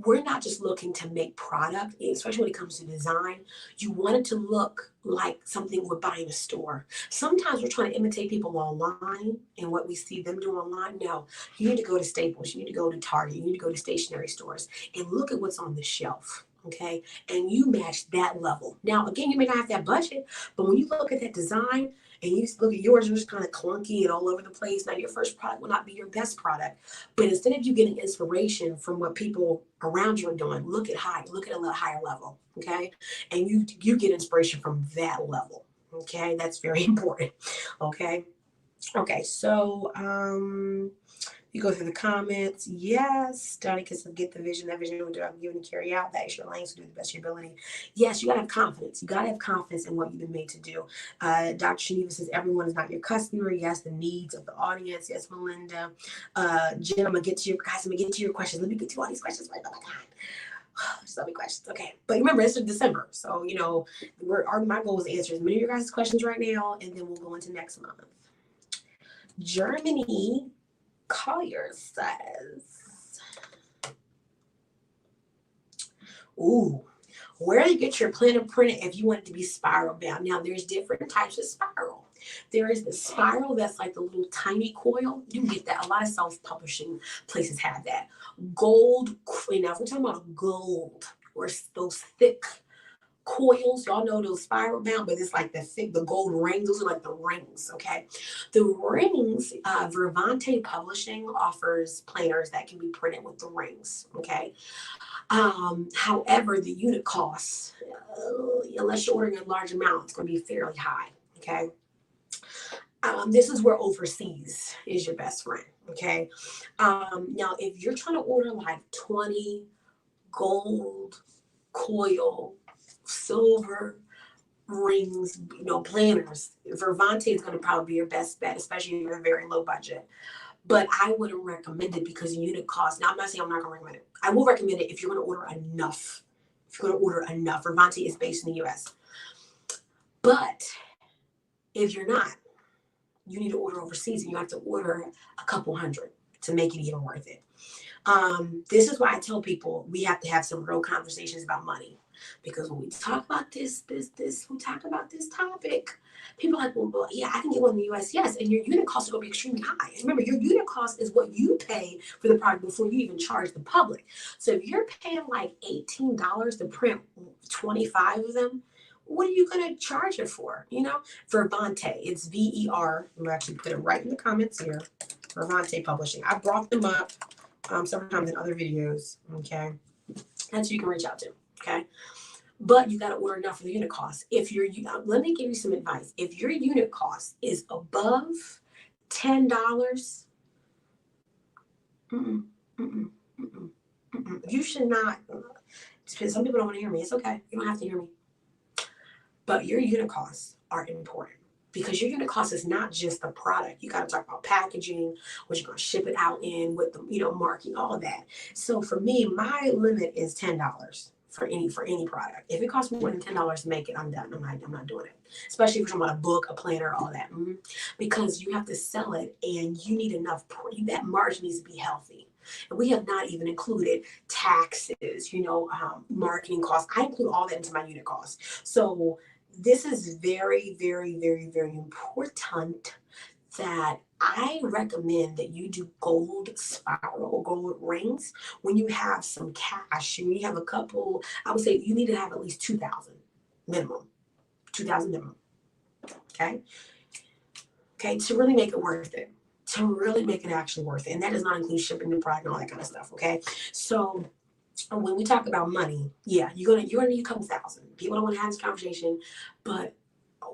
we're not just looking to make product, especially when it comes to design. You want it to look like something we'd buy in a store. Sometimes we're trying to imitate people online and what we see them do online. No, you need to go to Staples, you need to go to Target, you need to go to stationery stores and look at what's on the shelf. Okay, and you match that level. Now, again, you may not have that budget, but when you look at that design and you look at yours, you're just kind of clunky and all over the place. Now, your first product will not be your best product, but instead of you getting inspiration from what people around you are doing, look at a little higher level, okay? And you get inspiration from that level, okay? That's very important, okay? Okay, so you go through the comments. Yes, Donnie can get the vision. That vision will do I'm giving to carry out. That is your lane to do the best of your ability. Yes, you gotta have confidence. You gotta have confidence in what you've been made to do. Dr. Shaniva says everyone is not your customer. Yes, the needs of the audience. Yes, Melinda. Jen, I'm gonna get to your questions. Let me get to all these questions. Right? Oh my God. So many questions. Okay, but remember, it's December, so my goal is to answer as many of your guys' questions right now, and then we'll go into next month. Germany Collier says, ooh, where do you get your planner printed if you want it to be spiral bound? Now, there's different types of spiral. There is the spiral that's like the little tiny coil. You can get that. A lot of self-publishing places have that. Gold, now if we're talking about gold or those thick coils, y'all know those spiral bound, but it's like the gold rings. Those are like the rings, okay? The rings, Vervante Publishing offers planners that can be printed with the rings, okay? However, the unit costs, unless you're ordering a large amount, it's going to be fairly high, okay? This is where overseas is your best friend, okay? Now, if you're trying to order like 20 gold coil silver rings, planners, Vervante is going to probably be your best bet, especially if you're a very low budget. But I wouldn't recommend it because the unit cost. Now, I'm not saying I'm not going to recommend it. I will recommend it if you're going to order enough. Vervante is based in the US. But if you're not, you need to order overseas, and you have to order a couple hundred to make it even worth it. This is why I tell people we have to have some real conversations about money. Because when we talk about this topic, people are like, well, yeah, I can get one in the US. Yes, and your unit cost is going to be extremely high. And remember, your unit cost is what you pay for the product before you even charge the public. So if you're paying like $18 to print 25 of them, what are you going to charge it for? Vervante, it's VER. I'm going to actually put it right in the comments here. Vervante Publishing. I brought them up several times in other videos. Okay, that's who you can reach out to. Okay, but you got to order enough for the unit cost. If your let me give you some advice. If your unit cost is above $10, you should not. Some people don't want to hear me. It's okay. You don't have to hear me. But your unit costs are important because your unit cost is not just the product. You got to talk about packaging, what you're going to ship it out in, with the marking, all of that. So for me, my limit is $10 for any product. If it costs more than $10 to make it, I'm done. I'm not doing it. Especially if you're talking about a book, a planner, all that, because you have to sell it and you need enough. That margin needs to be healthy. And we have not even included taxes, marketing costs. I include all that into my unit cost. So this is very, very, very, very important that I recommend that you do gold spiral, gold rings when you have some cash and you have a couple. I would say you need to have at least 2,000 minimum. 2,000 minimum. Okay, to really make it worth it. To really make it actually worth it. And that does not include shipping the product and all that kind of stuff. Okay. So when we talk about money, yeah, you're gonna need a couple thousand. People don't want to have this conversation, but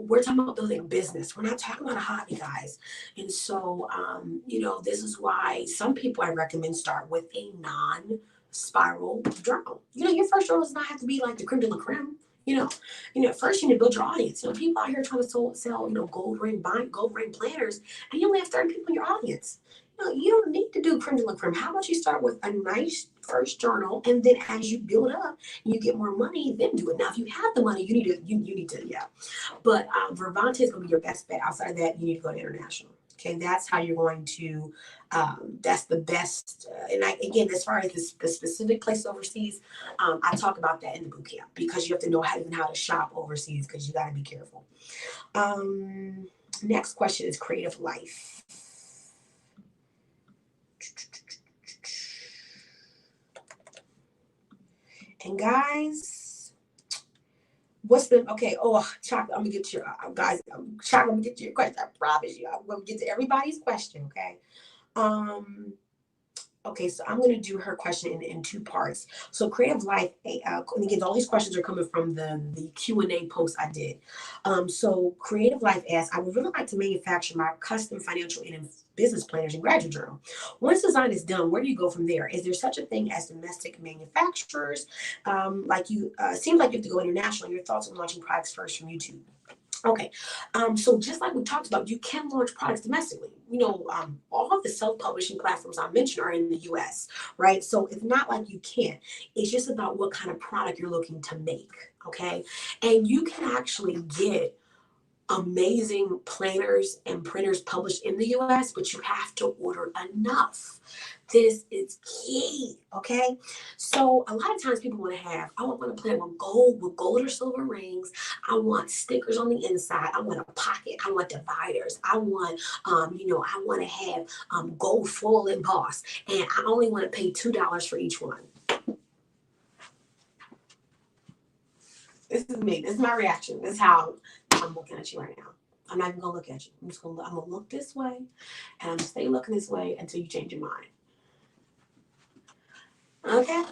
we're talking about building a business. We're not talking about a hobby, guys. And so this is why some people I recommend start with a non-spiral journal. Your first journal does not have to be like the creme de la creme. First you need to build your audience. People out here trying to sell gold ring planners, and you only have 30 people in your audience. You don't need to do creme de la creme. How about you start with a nice first journal, and then as you build up and you get more money, then do it. Now, if you have the money, you need to, yeah. But Vervante is going to be your best bet. Outside of that, you need to go to international. Okay, that's how you're going to. That's the best. Again, as far as the specific place overseas, I talk about that in the boot camp because you have to know how to shop overseas because you got to be careful. Next question is creative life. And guys, Chocolate, I'm gonna get your guys. Chocolate, I'm gonna get to your question. I promise you, I'm gonna get to everybody's question. Okay. Okay, so I'm going to do her question in two parts. So creative life, and again, all these questions are coming from the Q&A post I did. So creative life asks, I would really like to manufacture my custom financial and business planners and graduate journal. Once design is done, where do you go from there? Is there such a thing as domestic manufacturers? Seems like you have to go international. Your thoughts on launching products first from YouTube? Okay, so just like we talked about, you can launch products domestically. All of the self-publishing platforms I mentioned are in the US, right? So it's not like you can't. It's just about what kind of product you're looking to make, okay? And you can actually get amazing planners and printers published in the US, but you have to order enough. This is key, okay? So a lot of times people want to have, I want to plan with gold or silver rings. I want stickers on the inside. I want a pocket. I want dividers. I want, I want to have gold foil embossed, and I only want to pay $2 for each one. This is me. This is my reaction. This is how I'm looking at you right now. I'm not even gonna look at you. I'm gonna look this way, and I'm gonna stay looking this way until you change your mind. Okay?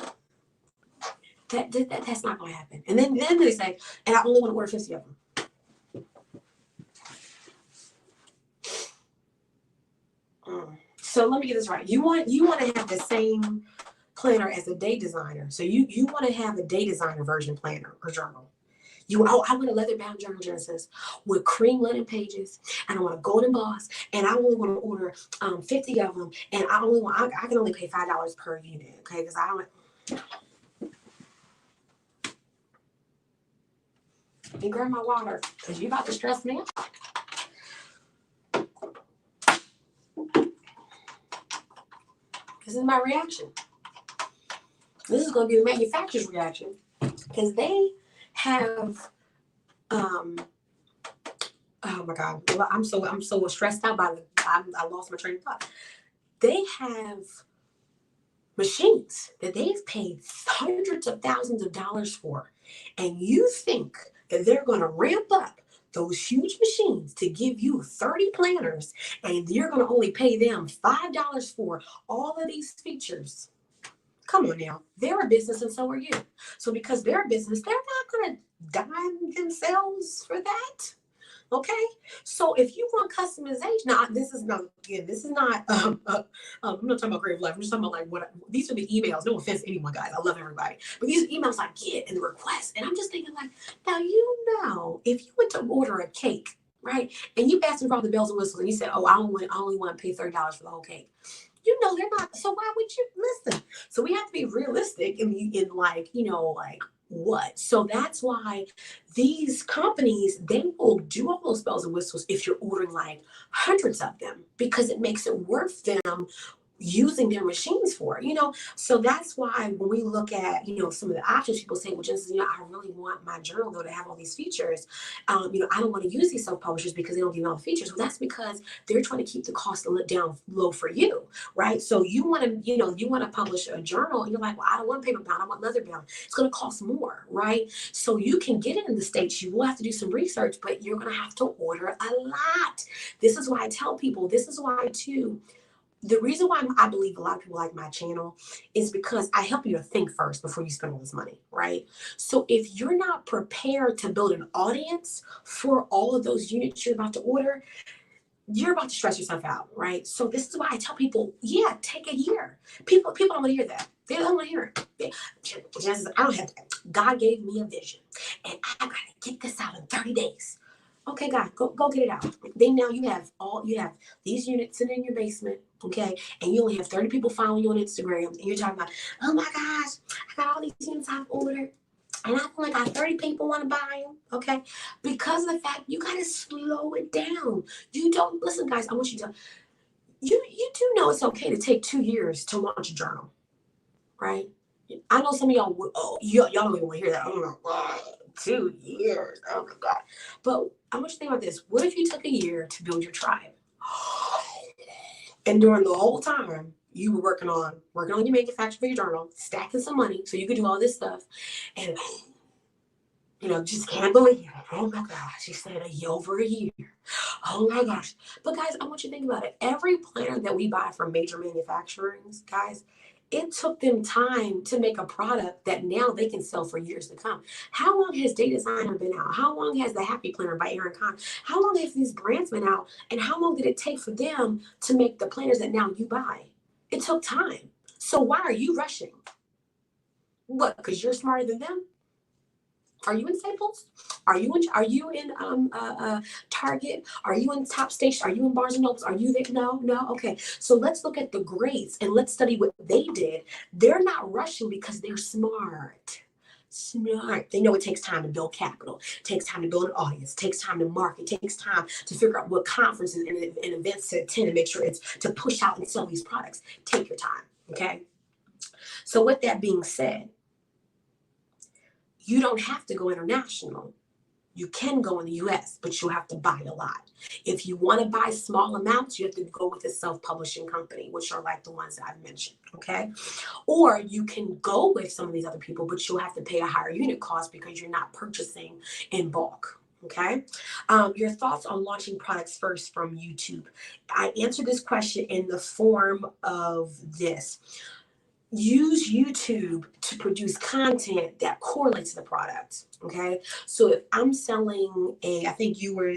That's not gonna happen. And then they say, and I only want to order 50 of them. So let me get this right. You want to have the same planner as a day designer. So you want to have a day designer version planner or journal. I want a leather bound journal, Genesis, with cream linen pages, and I want a golden emboss, and I only want to order 50 of them, and I can only pay $5 per unit, okay? Because I don't. And grab my water, because you're about to stress me out. This is my reaction. This is going to be the manufacturer's reaction, because they have oh my God, I'm so stressed out by I lost my train of thought. They have machines that they've paid hundreds of thousands of dollars for, and you think that they're going to ramp up those huge machines to give you 30 planners and you're going to only pay them $5 for all of these features. Come on now. They're a business and so are you. So because they're a business, they're not going to dime themselves for that. Okay, so if you want customization, now this is not, again, this is not, I'm not talking about creative life. I'm just talking about like these are the emails. No offense to anyone, guys. I love everybody. But these emails I get and the requests. And I'm just thinking like, now, if you went to order a cake, right? And you asked them for all the bells and whistles and you said, oh, I only want to pay $30 for the whole cake. They're not, so why would you listen? So we have to be realistic in like, like, what? So that's why these companies, they will do all those bells and whistles if you're ordering like hundreds of them, because it makes it worth them using their machines for, so that's why when we look at, some of the options, people say, well, just, I really want my journal though to have all these features. I don't want to use these self-publishers because they don't give me all the features. Well, that's because they're trying to keep the cost down low for you, right? So you want to publish a journal and you're like, well, I don't want paper bound, I want leather bound. It's going to cost more, right? So you can get it in the States. You will have to do some research, but you're going to have to order a lot. This is why I tell people, this is why too, the reason why I believe a lot of people like my channel is because I help you to think first before you spend all this money, right? So if you're not prepared to build an audience for all of those units you're about to order, you're about to stress yourself out, right? So this is why I tell people, yeah, take a year. People don't want to hear that. They don't want to hear it. I don't have that. God gave me a vision and I got to get this out in 30 days. Okay, God, go get it out. Then now you have these units sitting in your basement, okay, and you only have 30 people following you on Instagram, and you're talking about, oh my gosh, I got all these units I've ordered, and I only got 30 people want to buy them, okay, because of the fact you got to slow it down. You don't, listen, guys, I want you to, you do know it's okay to take 2 years to launch a journal, right? I know some of y'all, y'all don't even want to hear that. I don't know. 2 years. Oh my God. But I want you to think about this. What if you took a year to build your tribe? And during the whole time, you were working on your manufacturing for your journal, stacking some money so you could do all this stuff. And, just can't believe it. Oh my gosh. You said over a year. Oh my gosh. But guys, I want you to think about it. Every planner that we buy from major manufacturers, guys, it took them time to make a product that now they can sell for years to come. How long has Day Designer been out? How long has the Happy Planner by Erin Kahn? How long have these brands been out? And how long did it take for them to make the planners that now you buy? It took time. So why are you rushing? What? Because you're smarter than them? Are you in Staples? Are you in Target? Are you in Top Station? Are you in Barnes and Nobles? Are you there? No. Okay. So let's look at the greats and let's study what they did. They're not rushing because they're smart. They know it takes time to build capital. It takes time to build an audience. It takes time to market. It takes time to figure out what conferences and events to attend and make sure it's to push out and sell these products. Take your time. Okay. So with that being said, you don't have to go international. You can go in the US, but you have to buy a lot. If you want to buy small amounts, you have to go with a self-publishing company, which are like the ones that I've mentioned, okay? Or you can go with some of these other people, but you'll have to pay a higher unit cost because you're not purchasing in bulk, okay? Your thoughts on launching products first from YouTube. I answered this question in the form of this. Use YouTube to produce content that correlates to the product. Okay. So if I'm selling I think you were,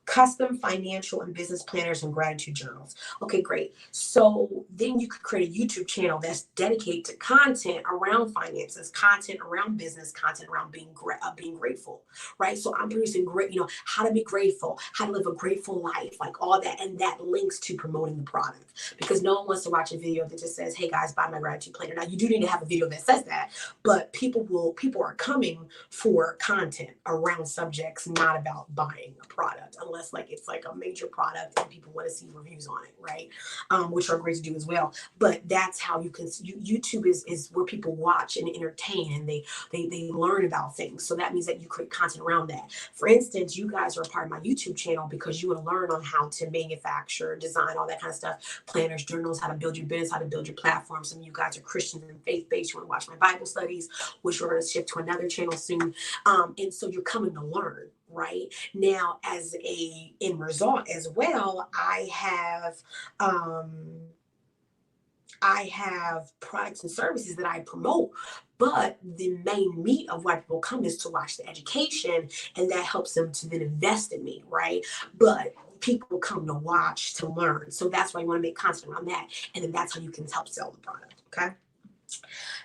custom financial and business planners and gratitude journals. Okay, great. So then you could create a YouTube channel that's dedicated to content around finances, content around business, content around being grateful, right? So I'm producing great, how to be grateful, how to live a grateful life, like all that. And that links to promoting the product because no one wants to watch a video that just says, hey guys, buy my gratitude planner. Now you do need to have a video that says that, but people are coming for content around subjects, not about buying a product, unless like it's like a major product and people want to see reviews on it, right? Which are great to do as well. But that's how you can, YouTube is where people watch and entertain, and they learn about things. So that means that you create content around that. For instance, you guys are a part of my YouTube channel because you want to learn on how to manufacture, design, all that kind of stuff. Planners, journals, how to build your business, how to build your platform. Some of you guys are Christians and faith-based. You want to watch my Bible studies, which we're going to shift to another channel soon. And so you're coming to learn, right? Now, as a end result as well, I have products and services that I promote, but the main meat of why people come is to watch the education, and that helps them to then invest in me, right? But people come to watch to learn. So that's why you want to make content around that. And then that's how you can help sell the product, okay?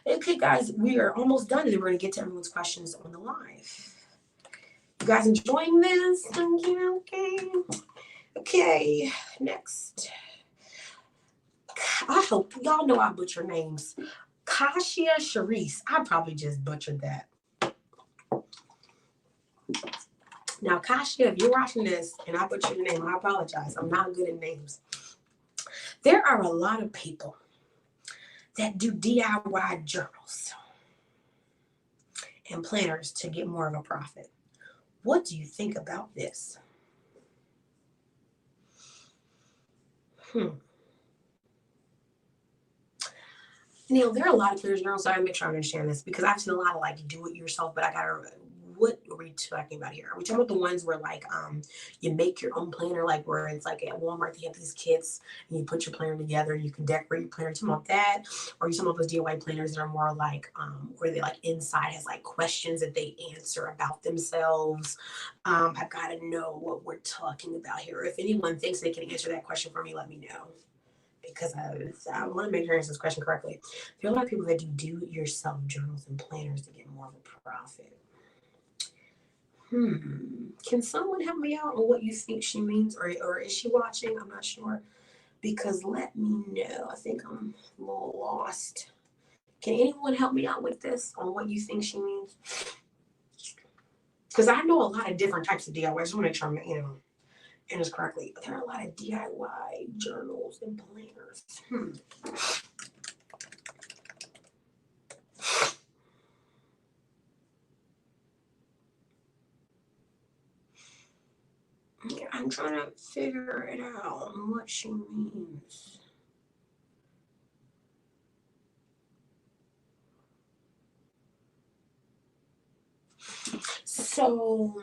Okay, guys, we are almost done, and then we're going to get to everyone's questions on the live. You guys enjoying this? Okay, next. I hope y'all know I butcher names. Kashia Sharice. I probably just butchered that. Now, Kashia, if you're watching this and I butchered your name, I apologize. I'm not good at names. There are a lot of people that do DIY journals and planners to get more of a profit. What do you think about this? Now, there are a lot of planners journals, so I gotta make sure I understand this, because I've seen a lot of like do it yourself, but I gotta, what are we talking about here? Are we talking about the ones where like you make your own planner, like where it's like at Walmart they have these kits and you put your planner together and you can decorate your planner? Are you talking about that? Or are you talking about those DIY planners that are more like where they like inside has like questions that they answer about themselves? I've got to know what we're talking about here. If anyone thinks they can answer that question for me, let me know, because I want to make sure I answer this question correctly. There are a lot of people that do yourself journals and planners to get more of a profit. Can someone help me out on what you think she means, or is she watching? I'm not sure, because let me know. I think I'm a little lost. Can anyone help me out with this on what you think she means? Because I know a lot of different types of DIY. I just want to make sure I'm, and this correctly. But there are a lot of DIY journals and planners. Yeah, I'm trying to figure it out on what she means. So,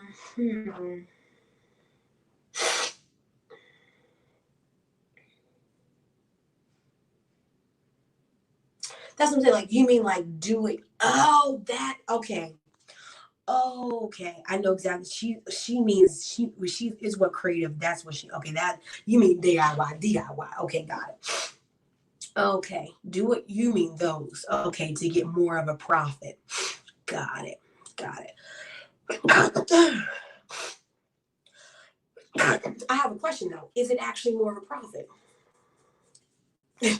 that's what I'm saying. Like, you mean like do it? Oh, that, okay. Oh, okay. I know exactly. She means she is what creative. That's what she. Okay, that you mean DIY. Okay, got it. Okay, do what you mean those. Okay, to get more of a profit. Got it. I have a question though. Is it actually more of a profit? This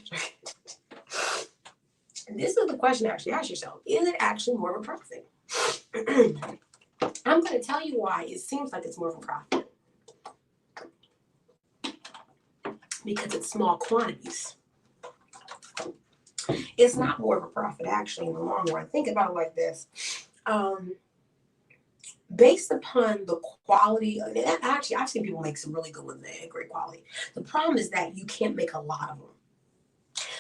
is the question to actually ask yourself. Is it actually more of a profit? I'm going to tell you why it seems like it's more of a profit. Because it's small quantities. It's not more of a profit, actually, in the long run. Think about it like this. Based upon the quality, actually, I've seen people make some really good ones at great quality. The problem is that you can't make a lot of them.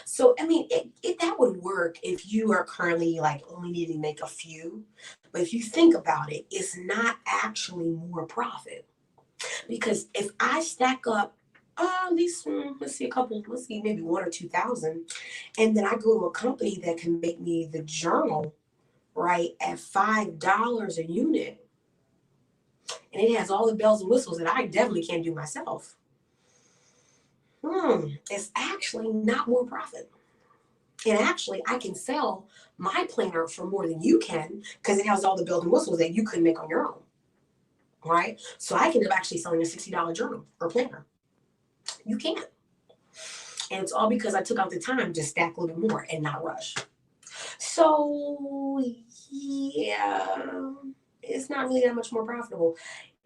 So, I mean, that would work if you are currently like only needing to make a few. But if you think about it, it's not actually more profit. Because if I stack up at least, let's see, maybe 1,000 or 2,000, and then I go to a company that can make me the journal, right, at $5 a unit, and it has all the bells and whistles that I definitely can't do myself. It's actually not more profit. And actually, I can sell my planner for more than you can because it has all the bells and whistles that you couldn't make on your own, right? So I can end up actually selling a $60 journal or planner. You can't. And it's all because I took out the time to stack a little bit more and not rush. So, yeah, it's not really that much more profitable.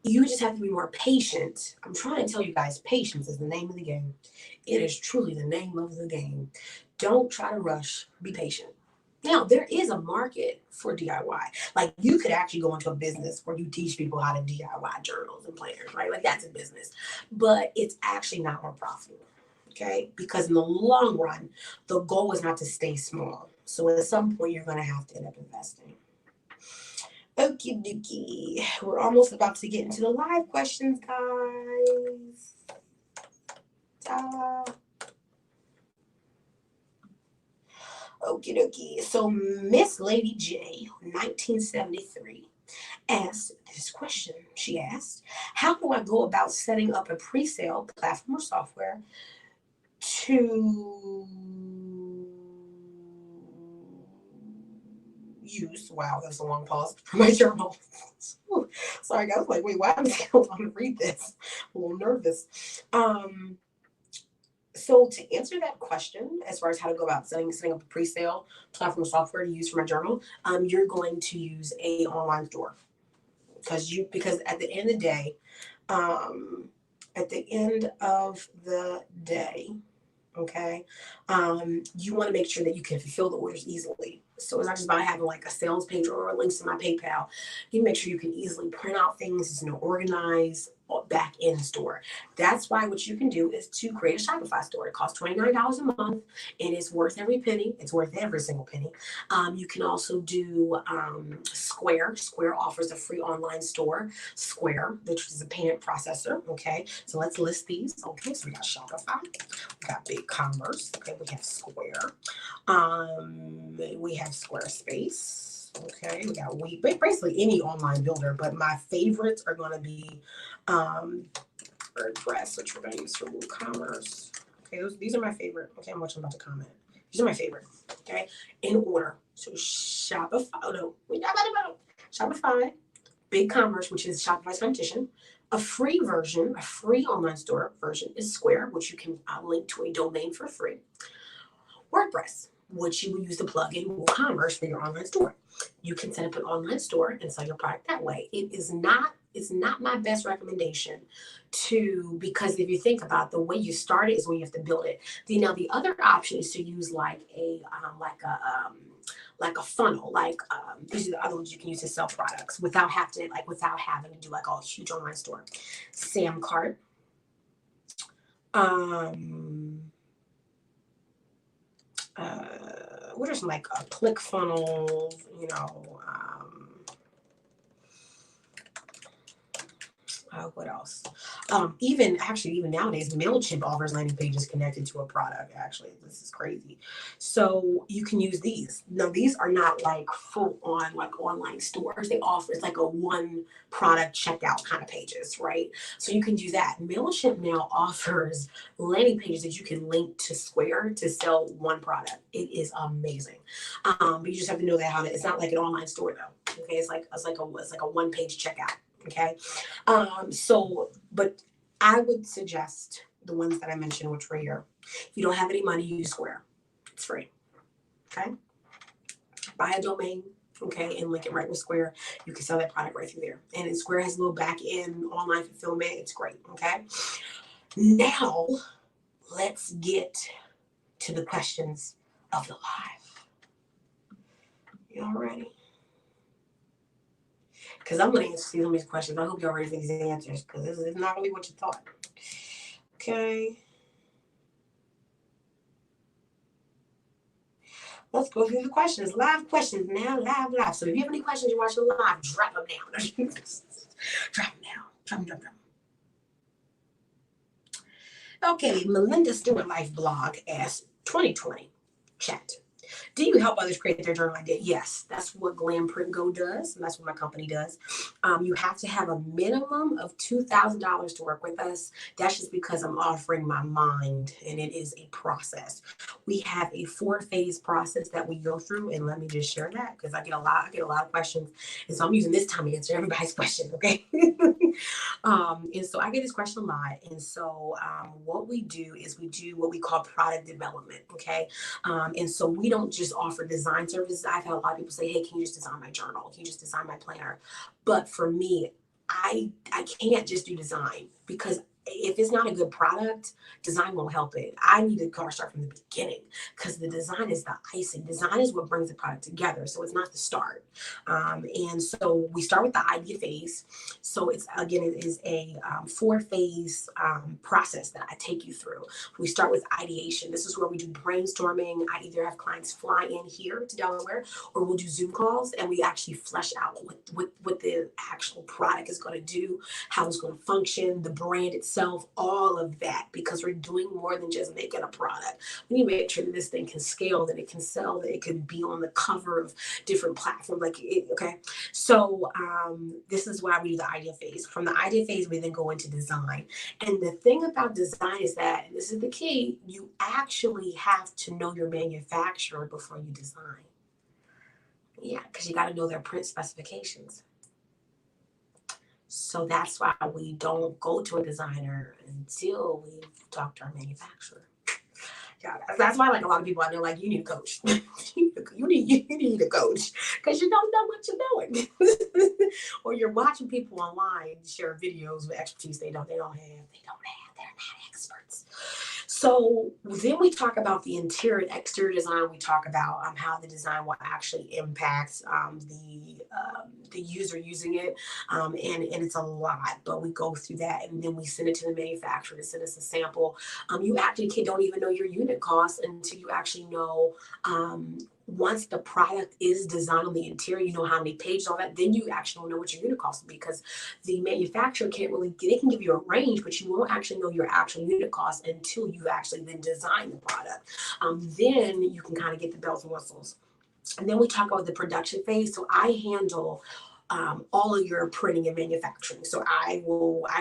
You just have to be more patient. I'm trying to tell you guys, patience is the name of the game. It is truly the name of the game. Don't try to rush. Be patient. Now, there is a market for DIY. Like, you could actually go into a business where you teach people how to DIY journals and planners, right? Like, that's a business. But it's actually not more profitable, okay? Because in the long run, the goal is not to stay small. So at some point, you're going to have to end up investing. Okie dokie. We're almost about to get into the live questions, guys. Okie dokie. So Miss Lady J, 1973, asked this question. She asked, how do I go about setting up a pre-sale platform or software to use? Wow, that's a long pause for my journal. Sorry, guys. Like, wait, why am I going to read this? I'm a little nervous. So to answer that question, as far as how to go about setting up a pre-sale platform software to use for my journal, you're going to use a online store because at the end of the day, okay, you want to make sure that you can fulfill the orders easily. So it's not just about having like a sales page or links to my PayPal. You make sure you can easily print out things, organize back in store. That's why what you can do is to create a Shopify store. It costs $29 a month and it's worth every penny. It's worth every single penny. You can also do Square. Square offers a free online store. Square, which is a payment processor. Okay, so let's list these. Okay, so we got Shopify, we got BigCommerce. Okay, we have Square. We have Squarespace. Okay, we got basically any online builder, but my favorites are going to be Wordpress, which we're going to use for WooCommerce. Okay, these are my favorite. Okay, I'm about to comment. These are my favorite. Okay, in order. So Shopify. Oh no, Shopify, BigCommerce, which is Shopify's competition. A free version, a free online store version is Square, which you can link to a domain for free. WordPress, which you will use to plug in WooCommerce for your online store. You can set up an online store and sell your product that way. It's not my best recommendation because if you think about it, the way you start it is when you have to build it. The other option is to use like a funnel. These are the other ones you can use to sell products without having to do like a huge online store. Samcart. What are some like click funnels, what else? Even nowadays, MailChimp offers landing pages connected to a product. Actually, this is crazy. So you can use these. Now, these are not like full on like online stores. It's like a one product checkout kind of pages, right? So you can do that. MailChimp now offers landing pages that you can link to Square to sell one product. It is amazing. But you just have to know that it's not like an online store though. Okay, it's like a one page checkout. Okay. But I would suggest the ones that I mentioned, which were here. If you don't have any money, use Square. It's free. Okay. Buy a domain. Okay. And link it right with Square. You can sell that product right through there. And then Square has a little back end online fulfillment. It's great. Okay. Now let's get to the questions of the live. Y'all ready? Because I'm going to answer some of these questions. I hope y'all ready for these answers because this is not really what you thought. Okay. Let's go through the questions. Live questions now. Live. So if you have any questions, you're watching live, drop them down. Drop them down. Okay. Melinda Stewart Life blog asks 2020 chat. Do you help others create their journal idea? Yes, that's what Glam Print Go does, and that's what my company does. You have to have a minimum of $2,000 to work with us. That's just because I'm offering my mind, and it is a process. We have a 4-phase process that we go through, and let me just share that because I get a lot of questions, and so I'm using this time to answer everybody's question. Okay, and so I get this question a lot, and so what we do is we do what we call product development. Okay, and so we don't just offer design services. I've had a lot of people say, hey, can you just design my journal? Can you just design my planner? But for me, I can't just do design, because if it's not a good product, design won't help it. I need to start from the beginning, because the design is the icing. Design is what brings the product together. So it's not the start. And so we start with the idea phase. So it is a 4-phase process that I take you through. We start with ideation. This is where we do brainstorming. I either have clients fly in here to Delaware, or we'll do Zoom calls, and we actually flesh out what the actual product is going to do, how it's going to function, the brand itself, all of that, because we're doing more than just making a product. We need to make sure that this thing can scale, that it can sell, that it can be on the cover of different platforms. Okay. So this is why we do the idea phase. From the idea phase, we then go into design. And the thing about design is that, and this is the key, you actually have to know your manufacturer before you design. Yeah, because you got to know their print specifications. So that's why we don't go to a designer until we talk to our manufacturer. Yeah, that's why, like, a lot of people I know, like, you need a coach. you need a coach, because you don't know what you're doing. Or you're watching people online share videos with expertise they don't have. They're not experts. So then we talk about the interior and exterior design. We talk about how the design will actually impact the user using it, and it's a lot. But we go through that, and then we send it to the manufacturer to send us a sample. You actually don't even know your unit costs until you actually know. Once the product is designed on the interior, you know how many pages, all that, then you actually don't know what your unit cost, because the manufacturer they can give you a range, but you won't actually know your actual unit cost until you actually then design the product. Then you can kind of get the bells and whistles. And then we talk about the production phase. So I handle all of your printing and manufacturing. So I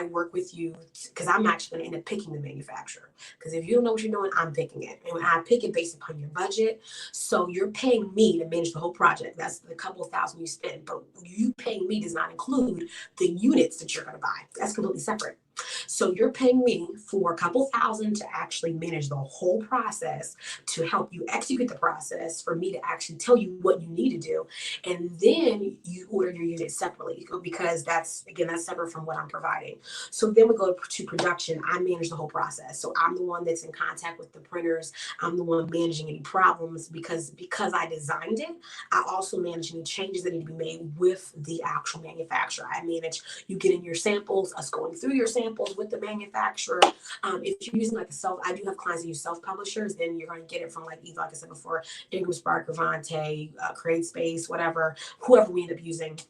work with you, because I'm actually going to end up picking the manufacturer. Because if you don't know what you're doing, I'm picking it. And I pick it based upon your budget. So you're paying me to manage the whole project. That's the couple of $1,000 you spend. But you paying me does not include the units that you're going to buy. That's completely separate. So you're paying me for a couple $1,000 to actually manage the whole process, to help you execute the process, for me to actually tell you what you need to do. And then you order your unit separately, because that's separate from what I'm providing. So then we go to production. I manage the whole process. So I'm the one that's in contact with the printers. I'm the one managing any problems, because I designed it. I also manage any changes that need to be made with the actual manufacturer. I manage you getting your samples, us going through your samples with the manufacturer. If you're using I do have clients that use self-publishers, then you're going to get it from like I said before, Ingram, Vervante, CreateSpace, whoever we end up using.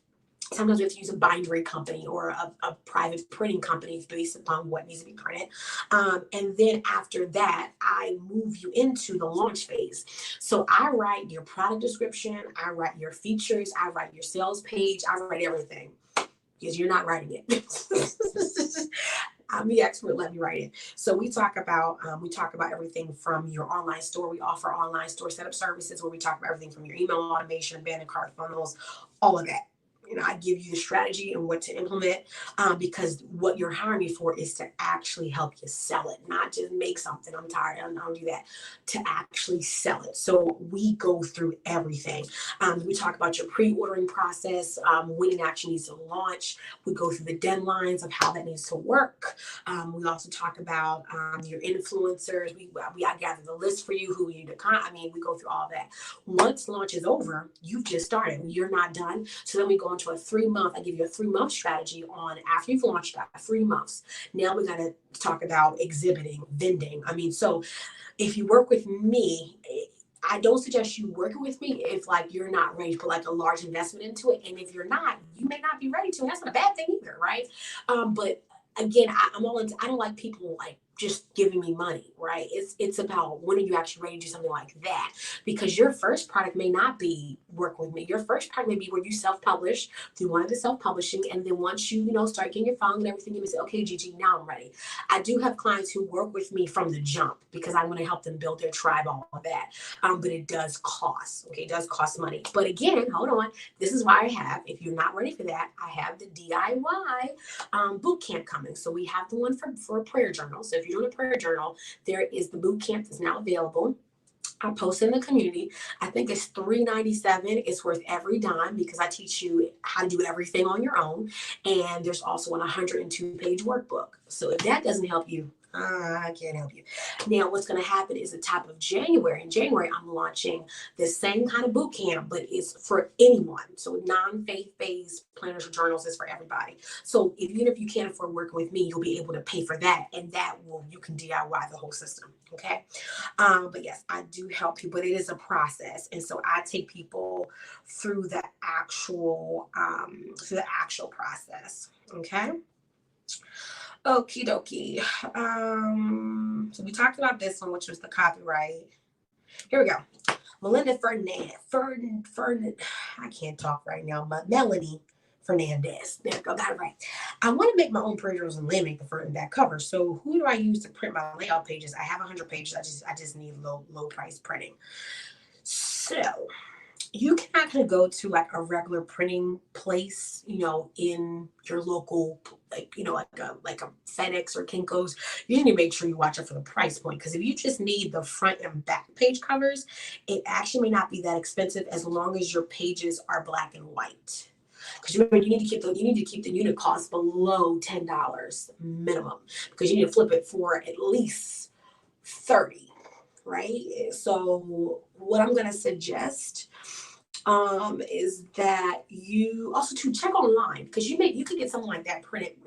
Sometimes we have to use a bindery company or a private printing company based upon what needs to be printed. And then after that, I move you into the launch phase. So I write your product description, I write your features, I write your sales page, I write everything, because you're not writing it. I'm the expert, let me write it. So we talk about everything from your online store. We offer online store setup services, where we talk about everything from your email automation, abandoned cart funnels, all of that. I give you the strategy and what to implement, because what you're hiring me for is to actually help you sell it, not just make something. I'm tired. I don't do that. To actually sell it. So we go through everything. We talk about your pre-ordering process, when it actually needs to launch. We go through the deadlines of how that needs to work. We also talk about your influencers. I gather the list for you, who you need to we go through all that. Once launch is over, you've just started. You're not done. So then we go into I give you a 3-month strategy on after you've launched that 3 months. Now we got to talk about exhibiting, vending. So if you work with me, I don't suggest you working with me if you're not ready to put a large investment into it. And if you're not, you may not be ready to. And that's not a bad thing either, right? But again, I don't like people just giving me money, right? It's about when are you actually ready to do something like that? Because your first product may not be working with me. Your first product may be where you self-publish through one of the self-publishing, and then once you start getting your phone and everything, you may say, okay, Gigi, now I'm ready. I do have clients who work with me from the jump, because I want to help them build their tribe, all of that. But it does cost. Okay, it does cost money. But again, hold on. This is why if you're not ready for that, I have the DIY boot camp coming. So we have the one for a prayer journal. So if you're doing a prayer journal, there is the boot camp that's now available. I post in the community. I think it's $3.97. It's worth every dime because I teach you how to do everything on your own. And there's also an 102-page workbook. So if that doesn't help you, I can't help you. Now, what's going to happen is the top of January. In January, I'm launching the same kind of boot camp, but it's for anyone. So non-faith-based planners or journals is for everybody. So even if you can't afford working with me, you'll be able to pay for that. And you can DIY the whole system. Okay. But yes, I do help people, but it is a process. And so I take people through the actual process. Okay. Okie dokie. So we talked about this one, which was the copyright. Here we go. Melinda I can't talk right now, but Melanie Fernandez. There we go, got it right. I want to make my own printers and laminate the front and back cover. So who do I use to print my layout pages? I have 100 pages. I just need low price printing. So you can actually go to like a regular printing place, in your local, like a FedEx or Kinko's. You need to make sure you watch it for the price point, because if you just need the front and back page covers, it actually may not be that expensive as long as your pages are black and white. Because remember, you need to keep the unit cost below $10 minimum, because you need to flip it for at least 30. Right? So what I'm going to suggest is that you also to check online, because you can get something like that printed.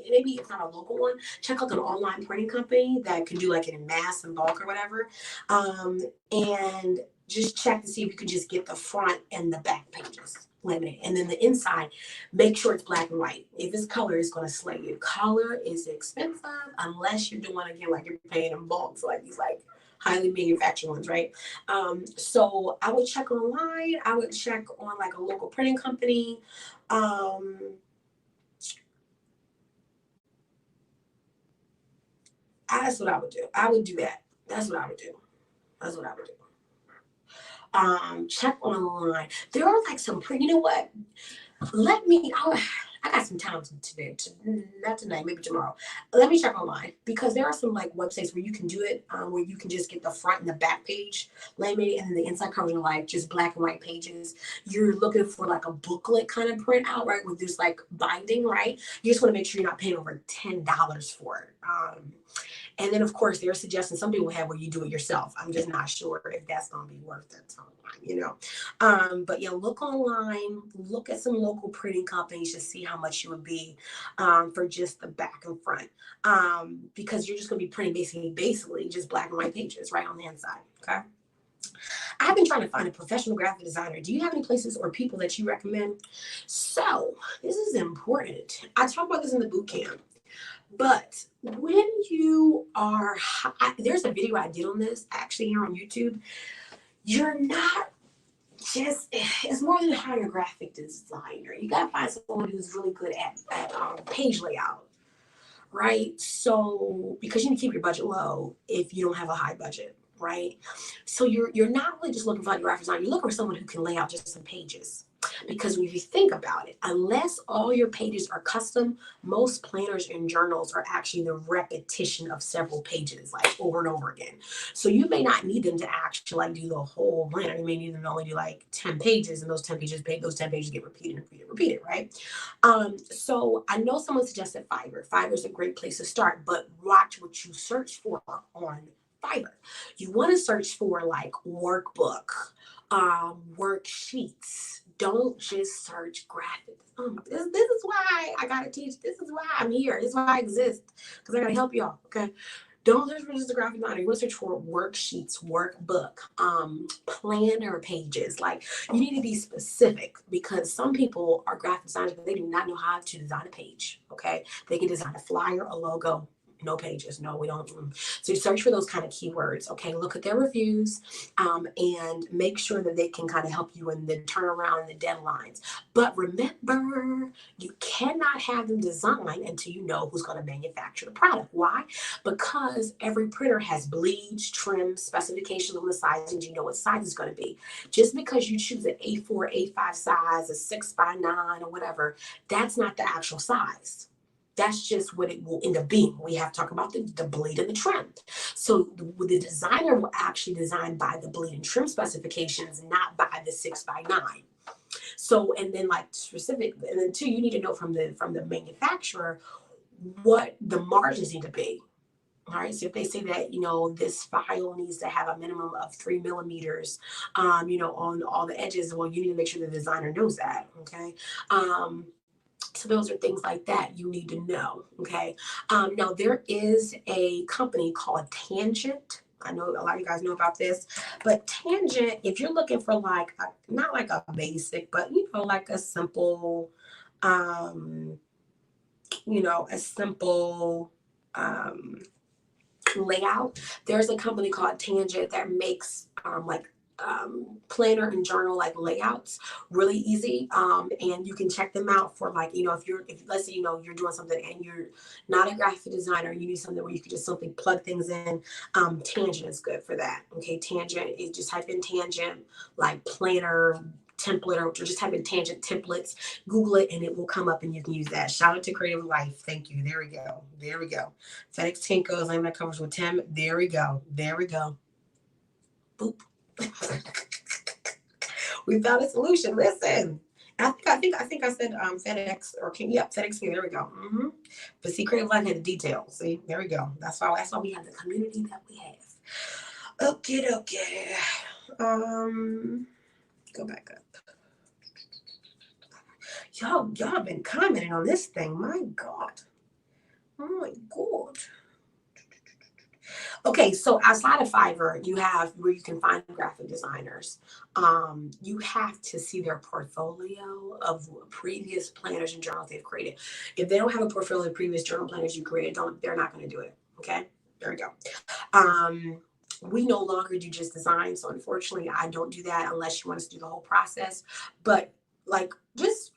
Maybe it's not a local one. Check out an online printing company that can do like it in mass and bulk or whatever, and just check to see if you can just get the front and the back pages laminated, and then the inside, make sure it's black and white. If it's color, it's going to slay you. Color is expensive unless you're doing, again, like you're paying in bulk, so like these like highly manufactured ones, right? So I would check online. I would check on like a local printing company. That's what I would do. I would do that. That's what I would do. Check online. There are like some you know what? I got some time today, not tonight, maybe tomorrow. Let me check online, because there are some like websites where you can do it, where you can just get the front and the back page laminated, and then the inside covers are like just black and white pages. You're looking for like a booklet kind of print out, right? With this like binding, right? You just want to make sure you're not paying over $10 for it. And then, of course, they're suggesting some people have where you do it yourself. I'm just not sure if that's going to be worth it. But yeah, look online, look at some local printing companies to see how much it would be for just the back and front. Because you're just going to be printing basically just black and white pages right on the inside. Okay. I've been trying to find a professional graphic designer. Do you have any places or people that you recommend? So this is important. I talk about this in the boot camp. But when you are, there's a video I did on this actually here on YouTube. You're not just, it's more than hiring a graphic designer. You got to find someone who's really good at page layout, right? So, because you need to keep your budget low if you don't have a high budget, right? So you're not really just looking for a graphic designer. You're looking for someone who can lay out just some pages. Because when you think about it, unless all your pages are custom, most planners and journals are actually the repetition of several pages, like over and over again. So you may not need them to actually like do the whole planner. You may need them to only do like 10 pages, and those 10 pages get repeated, right? So I know someone suggested Fiverr. Fiverr is a great place to start, but watch what you search for on Fiverr. You want to search for like workbook, worksheets. Don't just search graphics. This is why I gotta teach. This is why I'm here. This is why I exist, because I gotta help y'all. Okay. Don't search for just a graphic designer. You want to search for worksheets, workbook, planner pages. Like, you need to be specific, because some people are graphic designers, but they do not know how to design a page. Okay. They can design a flyer, a logo. No pages. No, we don't. So you search for those kind of keywords. Okay. Look at their reviews, and make sure that they can kind of help you in the turnaround and the deadlines. But remember, you cannot have them design until you know who's going to manufacture the product. Why? Because every printer has bleeds, trims, specifications on the sizes. You know what size it's going to be. Just because you choose an A4, A5 size, a 6x9 or whatever, that's not the actual size. That's just what it will end up being. We have to talk about the bleed and the trim. So the designer will actually design by the bleed and trim specifications, not by the 6x9. So, and then like specific, and then two, you need to know from the manufacturer what the margins need to be. All right. So if they say that, this file needs to have a minimum of 3 millimeters, on all the edges, well, you need to make sure the designer knows that. Okay. So those are things like that you need to know. Okay. Now there is a company called Tangent. I know a lot of you guys know about this, but Tangent, if you're looking for like not like a basic, but like a simple, a simple layout, there's a company called Tangent that makes planner and journal like layouts really easy, and you can check them out for like, if let's say you're doing something and you're not a graphic designer, you need something where you could just simply plug things in. Tangent is good for that. Okay, Tangent is, just type in Tangent like planner template, or just type in Tangent templates, Google it, and it will come up and you can use that. Shout out to Creative Life. Thank you. There we go. FedEx Tinkos, I'm that covers with Tim. There we go. Boop. We found a solution. Listen, I think I said FedEx or King. Yep, FedEx King. There we go. But see, Creative Life had the details. See, there we go. That's why we have the community that we have. Okay. Go back up. Y'all been commenting on this thing. My God. Oh my God. Okay, so outside of Fiverr, you have where you can find graphic designers. You have to see their portfolio of previous planners and journals they've created. If they don't have a portfolio of previous journal planners you created, they're not going to do it. Okay, there we go. We no longer do just design, so unfortunately, I don't do that unless you want us to do the whole process. But like, just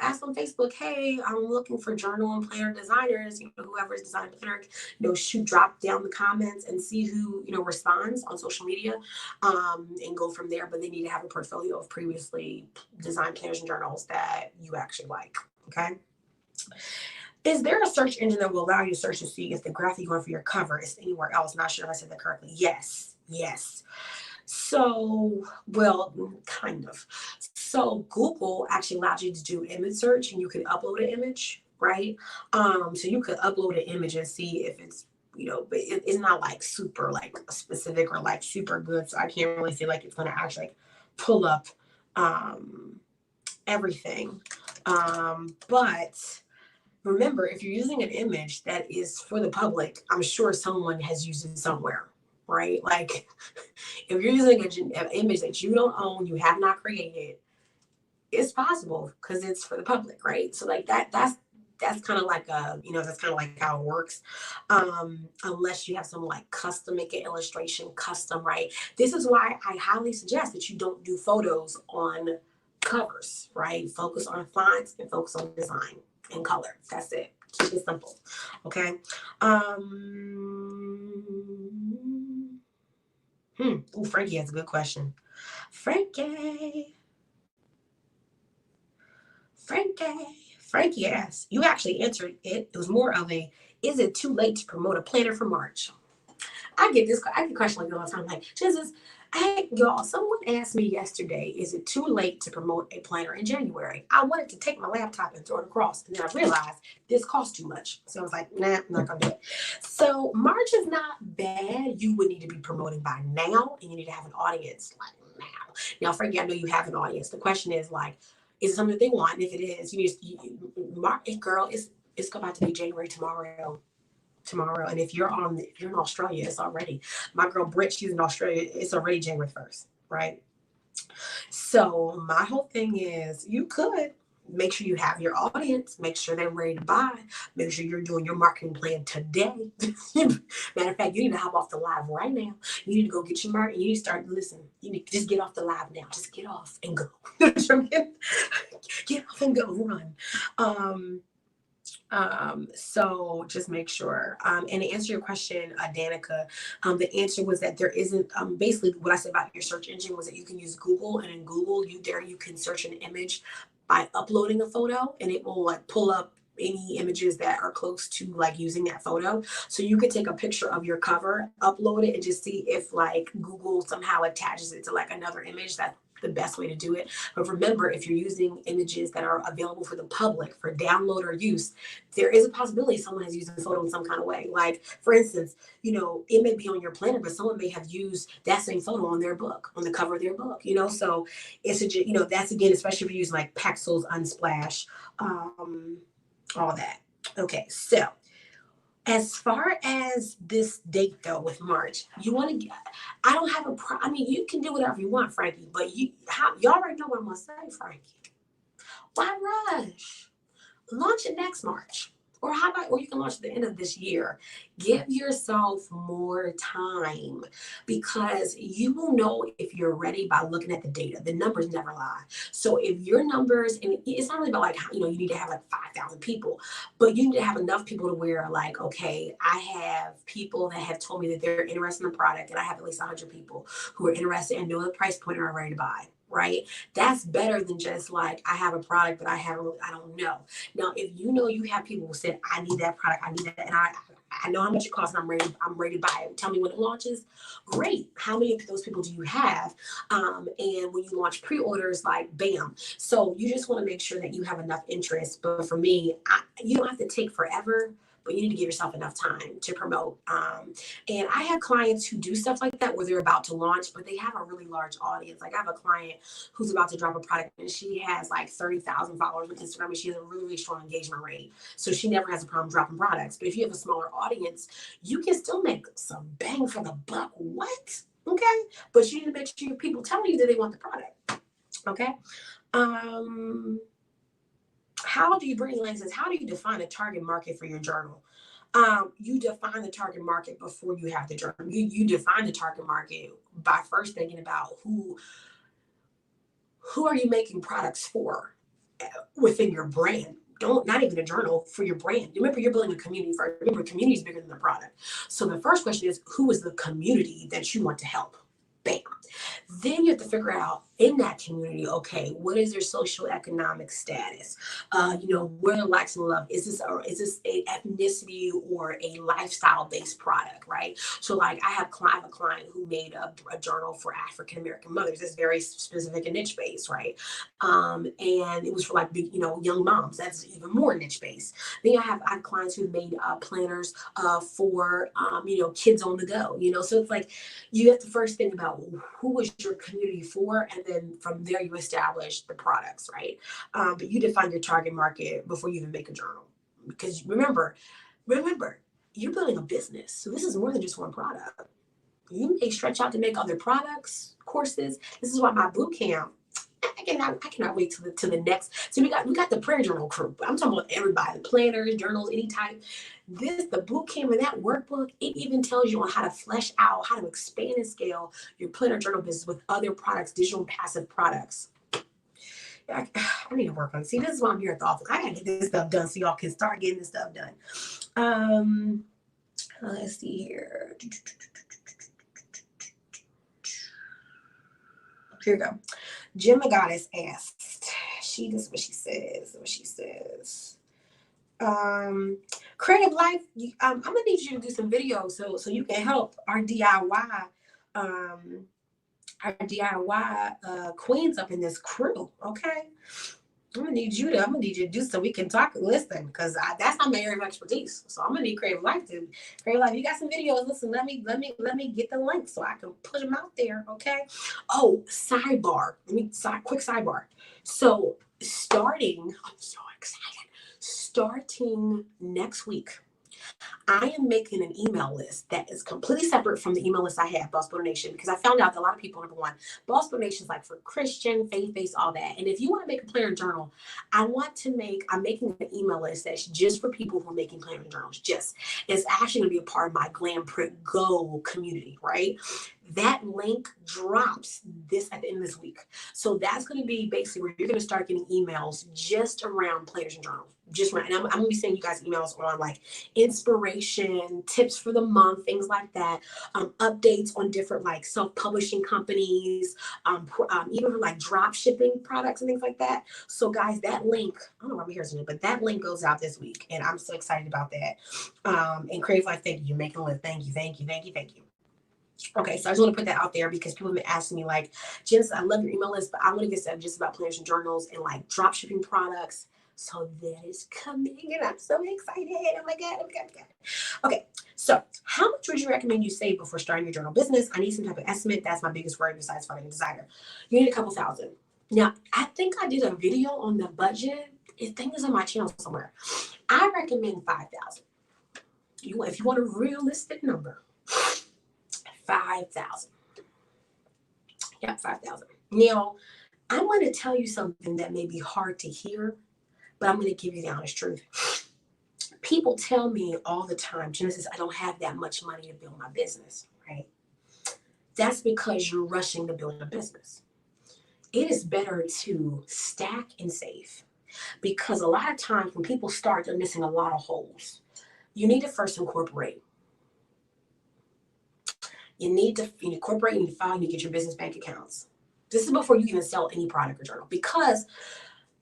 ask on Facebook, hey, I'm looking for journal and planner designers. Whoever's design planner, drop down the comments and see who responds on social media, and go from there. But they need to have a portfolio of previously designed planners and journals that you actually like. Okay. Is there a search engine that will allow you to search to see if the graphic you want for your cover is anywhere else? Not sure if I said that correctly. Yes. So, well, kind of. So Google actually allows you to do image search, and you can upload an image, right? So you could upload an image and see if it's, but it's not like super like specific or like super good. So I can't really say like it's going to actually like pull up everything. But remember, if you're using an image that is for the public, I'm sure someone has used it somewhere, right? Like if you're using an image that you don't own, you have not created, it's possible because it's for the public, right? So like that's kind of like that's kind of like how it works. Unless you have some like custom, make an illustration custom, right? This is why I highly suggest that you don't do photos on covers, right? Focus on fonts and focus on design and color. That's it. Keep it simple. Okay. Ooh, Frankie has a good question. Frankie asked, you actually answered it. It was more of a, is it too late to promote a planner for March? I get a question like all the time, like, Jesus, hey, y'all, someone asked me yesterday, is it too late to promote a planner in January? I wanted to take my laptop and throw it across, and then I realized this costs too much. So I was like, nah, I'm not going to do it. So March is not bad. You would need to be promoting by now, and you need to have an audience like now. Now, Frankie, I know you have an audience. The question is like, is it something they want? And if it is, girl, it's about to be January tomorrow. And if you're in Australia, it's already, my girl Britt, she's in Australia, it's already January 1st, right? So my whole thing is, you could make sure you have your audience, make sure they're ready to buy, make sure you're doing your marketing plan today. Matter of fact, you need to hop off the live right now. You need to go get your marketing. You need to start, listen, you need to just get off the live now. Just get off and go. Get off and go, run. So just make sure. And to answer your question, Danica, the answer was that there isn't, basically what I said about your search engine was that you can use Google, and in Google, you can search an image by uploading a photo, and it will like pull up any images that are close to like using that photo. So you could take a picture of your cover, upload it, and just see if like Google somehow attaches it to like another image. That's the best way to do it. But remember, if you're using images that are available for the public for download or use, there is a possibility someone has used the photo in some kind of way. Like, for instance, it may be on your planner, but someone may have used that same photo on their book, on the cover of their book, so it's that's again, especially if you're using like Pexels, Unsplash, all that. Okay, so as far as this date though with March, I don't have you can do whatever you want, Frankie, but you already know what I'm gonna say, Frankie. Why rush? Launch it next March. Or you can launch at the end of this year. Give yourself more time, because you will know if you're ready by looking at the data. The numbers never lie. So if your numbers, and it's not really about like, you need to have like 5,000 people, but you need to have enough people to where like, okay, I have people that have told me that they're interested in the product, and I have at least 100 people who are interested and know the price point and are ready to buy. Right? That's better than just like, I have a product that I don't know. Now, if you have people who said, I need that product, I need that, and I know how much it costs, and I'm ready to buy it. Tell me when it launches. Great. How many of those people do you have? And when you launch pre-orders, like bam. So you just want to make sure that you have enough interest. But for me, you don't have to take forever, but you need to give yourself enough time to promote. And I have clients who do stuff like that where they're about to launch, but they have a really large audience. Like I have a client who's about to drop a product, and she has like 30,000 followers on Instagram, and she has a really, really strong engagement rate. So she never has a problem dropping products. But if you have a smaller audience, you can still make some bang for the buck. What? Okay. But you need to make sure people tell you that they want the product. Okay. How do you how do you define a target market for your journal? You define the target market before you have the journal. You define the target market by first thinking about who are you making products for within your brand. Not even a journal, for your brand. Remember, you're building a community first. Remember, community is bigger than the product. So the first question is, who is the community that you want to help? Bam. Then you have to figure out in that community, okay, what is their social economic status? Where the likes and love, is this a ethnicity or a lifestyle based product, right? So like I have a client who made a journal for African American mothers. It's very specific and niche based, right? And it was for like big, young moms. That's even more niche based. Then I have clients who made planners for kids on the go. So it's like you have to first think about who is your community for, and then from there you establish the products, right? But you define your target market before you even make a journal, because remember, you're building a business, so this is more than just one product. You may stretch out to make other products, courses. This is why my boot camp, I cannot wait to the next. So we got the prayer journal crew. I'm talking about everybody, the planners, journals, any type. The boot camp and that workbook, it even tells you on how to flesh out, how to expand and scale your planner journal business with other products, digital and passive products. I need to work on it. See, this is why I'm here at the office. I gotta get this stuff done so y'all can start getting this stuff done. Let's see here. Here we go. Gemma Goddess asked, this is what she says. Creative Life, I'm gonna need you to do some videos so you can help our DIY queens up in this crew. Okay, I'm gonna need you to do so we can talk and listen, because that's not my area of expertise. So I'm gonna need Creative Life. You got some videos. Listen, let me get the link so I can put them out there. Okay. Oh, quick sidebar. So I'm so excited. Starting next week, I am making an email list that is completely separate from the email list I have, Boss Builder Nation, because I found out that a lot of people, number one, Boss Builder Nation is like for Christian, faith-based, all that. And if you want to make a planner journal, I'm making an email list that's just for people who are making planner journals. It's actually going to be a part of my Glam Print Go community, right? That link drops this at the end of this week. So that's going to be basically where you're going to start getting emails just around planners and journals. Just right. And I'm going to be sending you guys emails on like inspiration, tips for the month, things like that, updates on different like self-publishing companies, even like drop shipping products and things like that. So guys, that link, I don't know why I'm here today, but that link goes out this week. And I'm so excited about that. And Crave Life, thank you. You're making a list. Thank you, thank you, thank you, thank you. Okay, so I just want to put that out there because people have been asking me like, Genesis, I love your email list, but I want to get stuff just about planners and journals and like drop shipping products. So that is coming and I'm so excited. Oh my God, oh my God, oh my God. Okay, so how much would you recommend you save before starting your journal business? I need some type of estimate. That's my biggest worry besides finding a designer. You need a couple thousand. Now, I think I did a video on the budget. I think it's on my channel somewhere. I recommend 5,000. If you want a realistic number, 5,000. Yeah, 5,000. Now, I'm going to tell you something that may be hard to hear, but I'm going to give you the honest truth. People tell me all the time, Genesis, I don't have that much money to build my business, right? That's because you're rushing to build a business. It is better to stack and save because a lot of times when people start, they're missing a lot of holes. You need to first incorporate. You need to incorporate, you need to file, you need to get your business bank accounts. This is before you even sell any product or journal because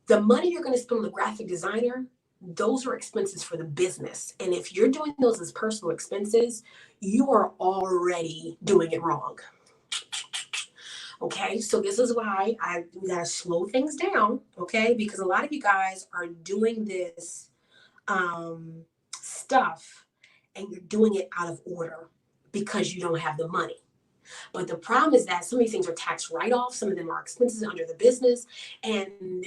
the money you're going to spend on the graphic designer, those are expenses for the business. And if you're doing those as personal expenses, you are already doing it wrong. Okay, so this is why we gotta slow things down, okay? Because a lot of you guys are doing this stuff and you're doing it out of order because you don't have the money. But the problem is that some of these things are tax write-offs, some of them are expenses under the business, and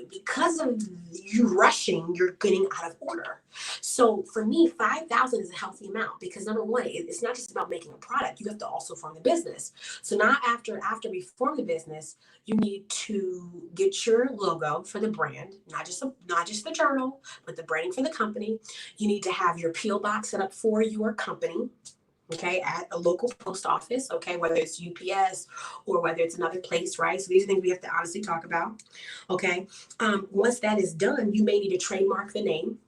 because of you rushing, you're getting out of order. So for me, 5,000 is a healthy amount because number one, it's not just about making a product, you have to also form the business. So now after we form the business, you need to get your logo for the brand, not just the journal, but the branding for the company. You need to have your P.O. box set up for your company. Okay, at a local post office, okay, whether it's UPS or whether it's another place, right? So these are things we have to honestly talk about, okay? Once that is done, you may need to trademark the name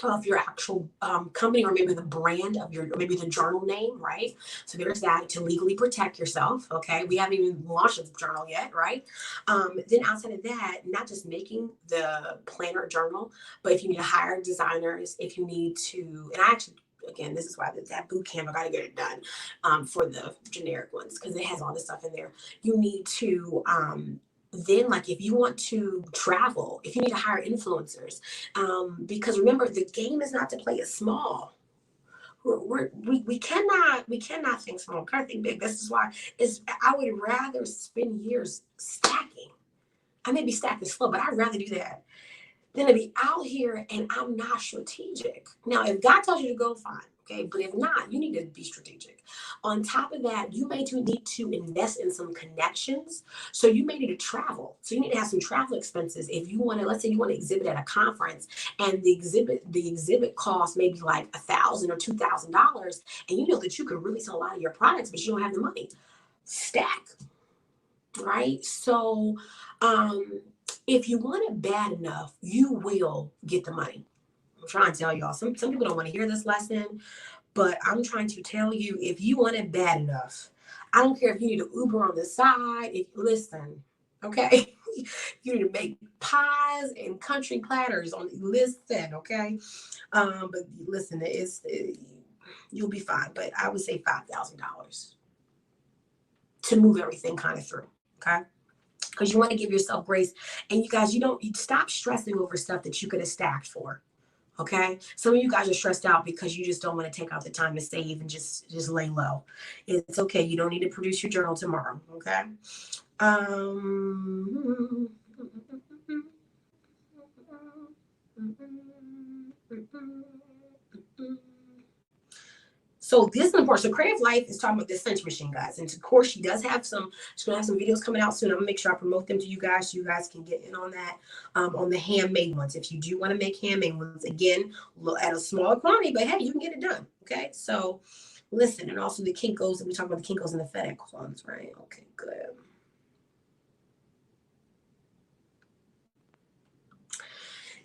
of your actual company or maybe the brand of or maybe the journal name, right? So there's that to legally protect yourself, okay? We haven't even launched a journal yet, right? Then outside of that, not just making the planner journal, but if you need to hire designers, if you need to, and I actually, again, this is why that boot camp, I got to get it done for the generic ones because it has all this stuff in there. You need to then, like, if you want to travel, if you need to hire influencers, because remember, the game is not to play it small. We cannot think small. We gotta think big. This is why I would rather spend years stacking. I may be stacking slow, but I'd rather do that than to be out here and I'm not strategic. Now, if God tells you to go, fine. Okay, but if not, you need to be strategic. On top of that, you may need to invest in some connections. So you may need to travel. So you need to have some travel expenses. If you want to, let's say you want to exhibit at a conference and the exhibit cost maybe like $1,000 or $2,000, and you know that you could really sell a lot of your products, but you don't have the money. Stack, right? So if you want it bad enough, you will get the money. I'm trying to tell y'all, some people don't want to hear this lesson, but I'm trying to tell you, if you want it bad enough, I don't care if you need to Uber on the side. Listen, okay? You need to make pies and country platters listen, okay? But listen, you'll be fine. But I would say $5,000 to move everything kind of through, okay? Because you want to give yourself grace. And you guys, you stop stressing over stuff that you could have stacked for. Okay. Some of you guys are stressed out because you just don't want to take out the time to save and just lay low. It's okay. You don't need to produce your journal tomorrow. Okay. So this is important. So Creative Life is talking about this cinch machine, guys. And of course, she's going to have some videos coming out soon. I'm going to make sure I promote them to you guys so you guys can get in on that, on the handmade ones. If you do want to make handmade ones, again, at a smaller quantity, but hey, you can get it done. Okay. So Listen, and also the Kinkos, and we talk about the Kinkos and the FedEx ones, right? Okay, good.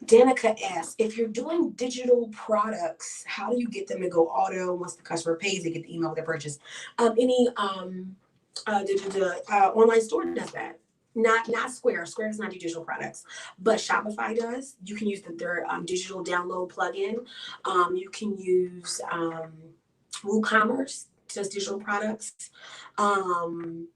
Danica asks, if you're doing digital products, how do you get them to go auto once the customer pays? They get the email with their purchase. Any online store does that. Not Square. Square does not do digital products, but Shopify does. You can use their digital download plugin. You can use WooCommerce, does digital products. Etsy,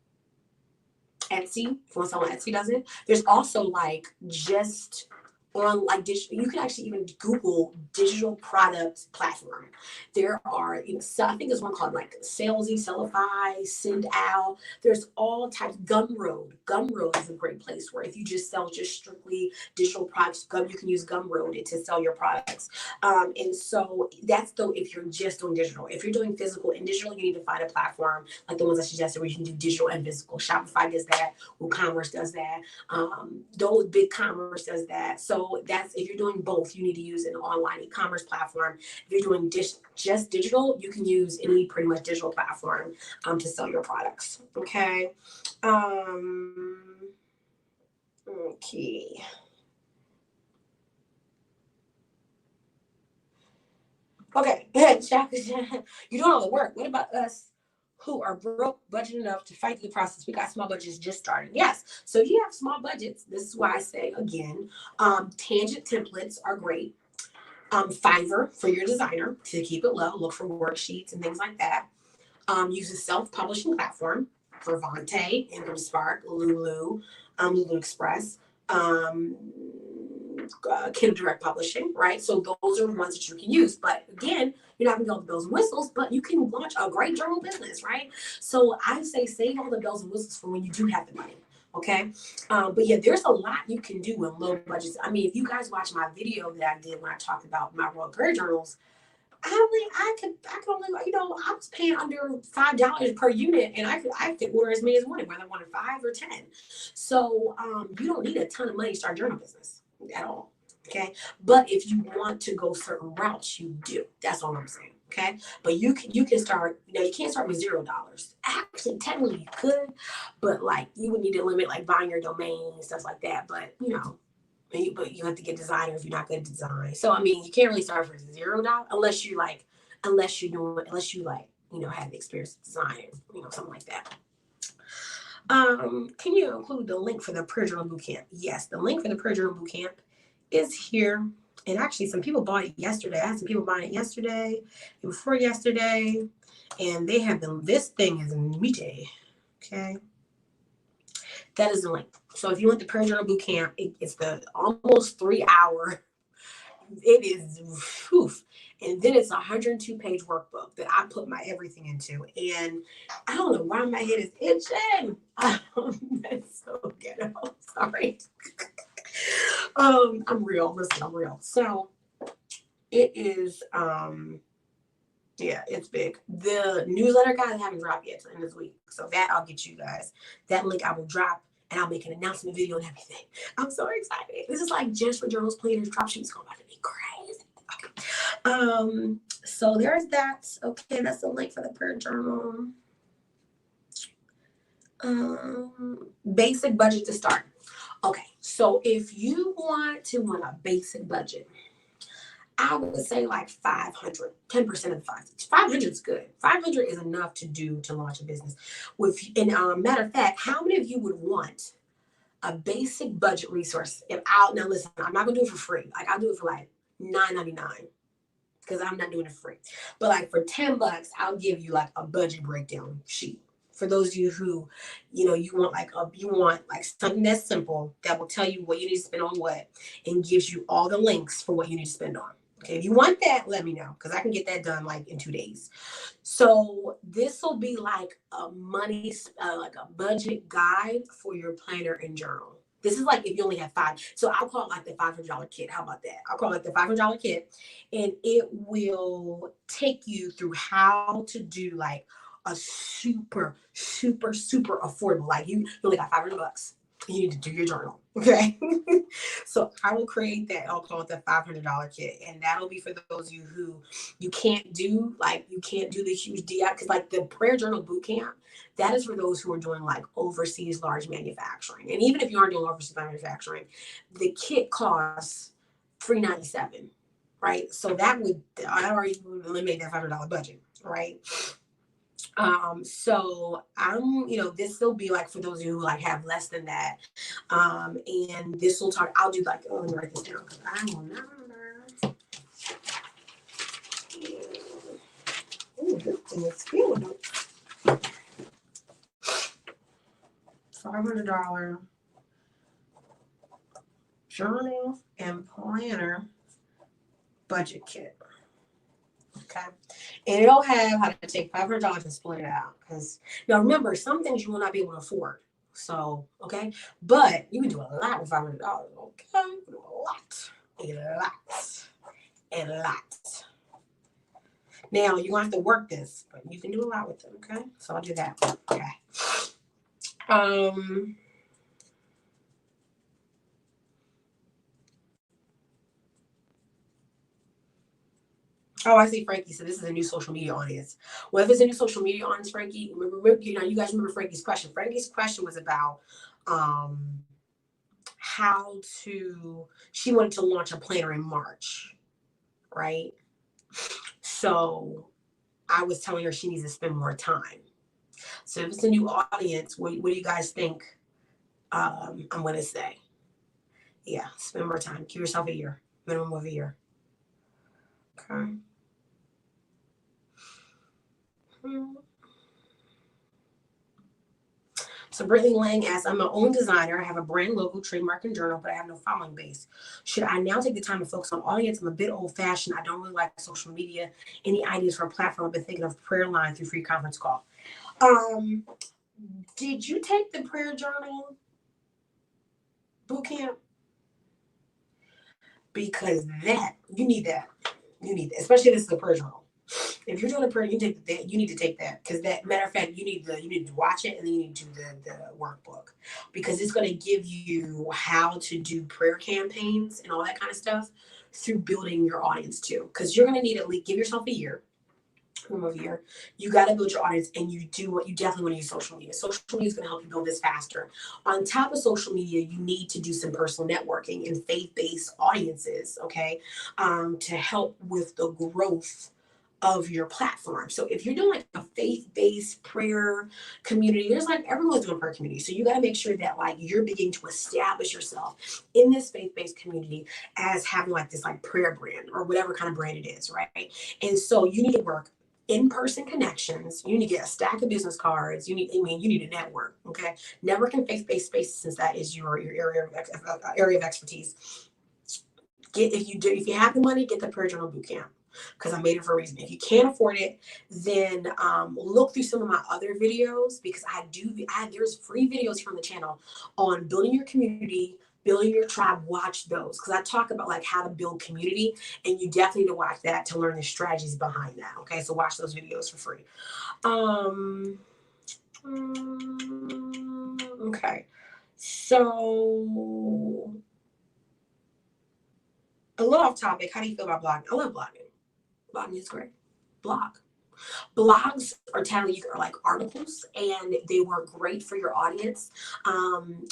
if you want someone Etsy does it. There's also like just on like digital, you can actually even Google digital products platform. There are, so I think there's one called like Salesy, Sellify, Send Out. There's all types. Gumroad. Gumroad is a great place where if you just sell just strictly digital products, you can use Gumroad to sell your products. And so that's though if you're just doing digital. If you're doing physical and digital, you need to find a platform like the ones I suggested where you can do digital and physical. Shopify does that. WooCommerce does that. Those BigCommerce does that. So that's if you're doing both, you need to use an online e-commerce platform. If you're doing just digital, you can use any pretty much digital platform to sell your products. Okay. Okay. Okay. You're doing all the work. What about us who are broke budget enough to fight through the process? We got small budgets just starting. Yes. So if you have small budgets, this is why I say again, tangent templates are great. Fiverr for your designer to keep it low. Look for worksheets and things like that. Use a self-publishing platform. Vervante, Ingram, LuLu, LuLu Express. Kindle Direct Publishing, right? So those are the ones that you can use. But again, you're not gonna get all the bells and whistles, but you can launch a great journal business, right? So I say save all the bells and whistles for when you do have the money. Okay. But yeah, there's a lot you can do with low budgets. I mean, if you guys watch my video that I did when I talked about my Royal Prayer journals, I could only, I was paying under $5 per unit, and I could order as many as I wanted, whether I wanted 5 or 10. So you don't need a ton of money to start a journal business at all. Okay. But if you want to go certain routes, you do. That's all I'm saying. Okay. But you can start, you can't start with $0. Actually, technically you could, but like you would need to limit like buying your domain and stuff like that. But but you have to get designer if you're not good at design. So I mean, you can't really start for $0 unless you have experience with design, something like that. Can you include the link for the Prayer Journal Bootcamp? Yes, the link for the Prayer Journal Bootcamp is here. And actually, some people bought it yesterday. I had some people buying it yesterday, before yesterday, and they have been. This thing is meaty. Okay. That is the link. So if you want the Prayer Journal Bootcamp, it's the almost 3-hour. It is, and then it's a 102-page workbook that I put my everything into. And I don't know why my head is itching. That's so ghetto. Sorry. I'm real. Listen, I'm real. So it is. Yeah, it's big. The newsletter guys haven't dropped yet in this week. So that I'll get you guys. That link I will drop and I'll make an announcement video and everything. I'm so excited. This is like just for journals, planners, drop sheets. It's going to be crazy. Okay. So there's that. Okay, that's the link for the prayer journal. Basic budget to start. Okay, so if you want to run a basic budget, I would say like 500, 10% of the 500 is good. 500 is enough to launch a business. Matter of fact, how many of you would want a basic budget resource? Now listen, I'm not gonna do it for free. Like I'll do it for like $9.99 because I'm not doing it free. But like for $10, I'll give you like a budget breakdown sheet. For those of you who, you want like something that's simple that will tell you what you need to spend on what and gives you all the links for what you need to spend on. Okay, if you want that, let me know because I can get that done like in 2 days. So this will be like a like a budget guide for your planner and journal. This is like if you only have 5. So I'll call it like the $500 kit. How about that? I'll call it the $500 kit, and it will take you through how to do like a super, super, super affordable. Like you only got $500. You need to do your journal. Okay. So I will create that. I'll call it the $500 kit. And that'll be for those of you who you can't do the huge DI. Because like the prayer journal boot camp, that is for those who are doing like overseas large manufacturing. And even if you aren't doing overseas manufacturing, the kit costs $397. Right. So I already eliminated that $500 budget. Right. So this will be like for those of you who like have less than that. And this will talk, I'll do like, let me write this down because I will not remember. Ooh, this thing is feeling it. $500 journal and planner budget kit. Okay. And it'll have how to take $500 and split it out. Because now remember, some things you will not be able to afford. So, okay. But you can do a lot with $500. Okay. You can do a lot. A lot. Now you're gonna have to work this, but you can do a lot with it, okay? So I'll do that. Okay. Oh, I see Frankie. So this is a new social media audience. Well, if it's a new social media audience, Frankie, remember, you guys remember Frankie's question. Frankie's question was about she wanted to launch a planner in March, right? So I was telling her she needs to spend more time. So if it's a new audience, what do you guys think I'm going to say? Yeah, spend more time. Give yourself a year, minimum of a year. Okay. So Brittany Lang asks, I'm my own designer. I have a brand logo, trademark, and journal, but I have no following base. Should I now take the time to focus on audience? I'm a bit old fashioned. I don't really like social media. Any ideas for a platform? I've been thinking of prayer line through free conference call. Did you take the prayer journal bootcamp? Because you need that. You need that, especially if this is a prayer journal. If you're doing a prayer, you need to take that because that matter of fact, you need to watch it and then you need to do the workbook because it's going to give you how to do prayer campaigns and all that kind of stuff through building your audience too. Because you're going to need at least give yourself a year. You got to build your audience and you definitely want to use social media. Social media is going to help you build this faster. On top of social media, you need to do some personal networking and faith-based audiences, okay, to help with the growth of your platform. So if you're doing like a faith-based prayer community, there's like everyone's doing prayer community. So you got to make sure that like you're beginning to establish yourself in this faith-based community as having like this like prayer brand or whatever kind of brand it is, right? And so you need to work in-person connections. You need to get a stack of business cards. You need to network. Okay, network in faith-based spaces since that is your area of expertise. If you have the money, get the prayer journal bootcamp because I made it for a reason. If you can't afford it, then look through some of my other videos because there's free videos here on the channel on building your community, building your tribe. Watch those because I talk about like how to build community, and you definitely need to watch that to learn the strategies behind that. Okay, so watch those videos for free. Okay, so a little off topic. How do you feel about blogging? I love blogging. Blogging is great. Blogs are like articles and they work great for your audience.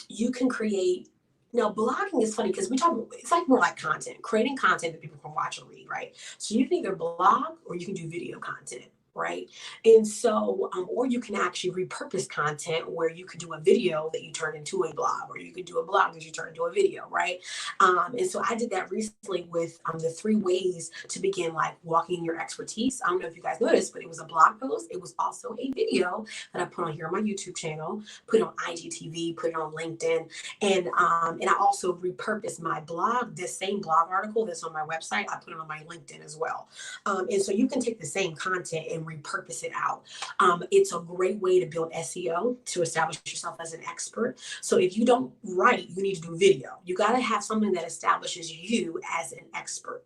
You can create. Now, blogging is funny because it's like more like content, creating content that people can watch or read, right? So you can either blog or you can do video content, right? And so, or you can actually repurpose content where you could do a video that you turn into a blog, or you could do a blog that you turn into a video, right? And so I did that recently with the 3 ways to begin like walking in your expertise. I don't know if you guys noticed, but it was a blog post. It was also a video that I put on here on my YouTube channel, put it on IGTV, put it on LinkedIn, and I also repurposed my blog, this same blog article that's on my website. I put it on my LinkedIn as well. And so you can take the same content and repurpose it out. It's a great way to build SEO, to establish yourself as an expert. So if you don't write, you need to do video. You got to have something that establishes you as an expert,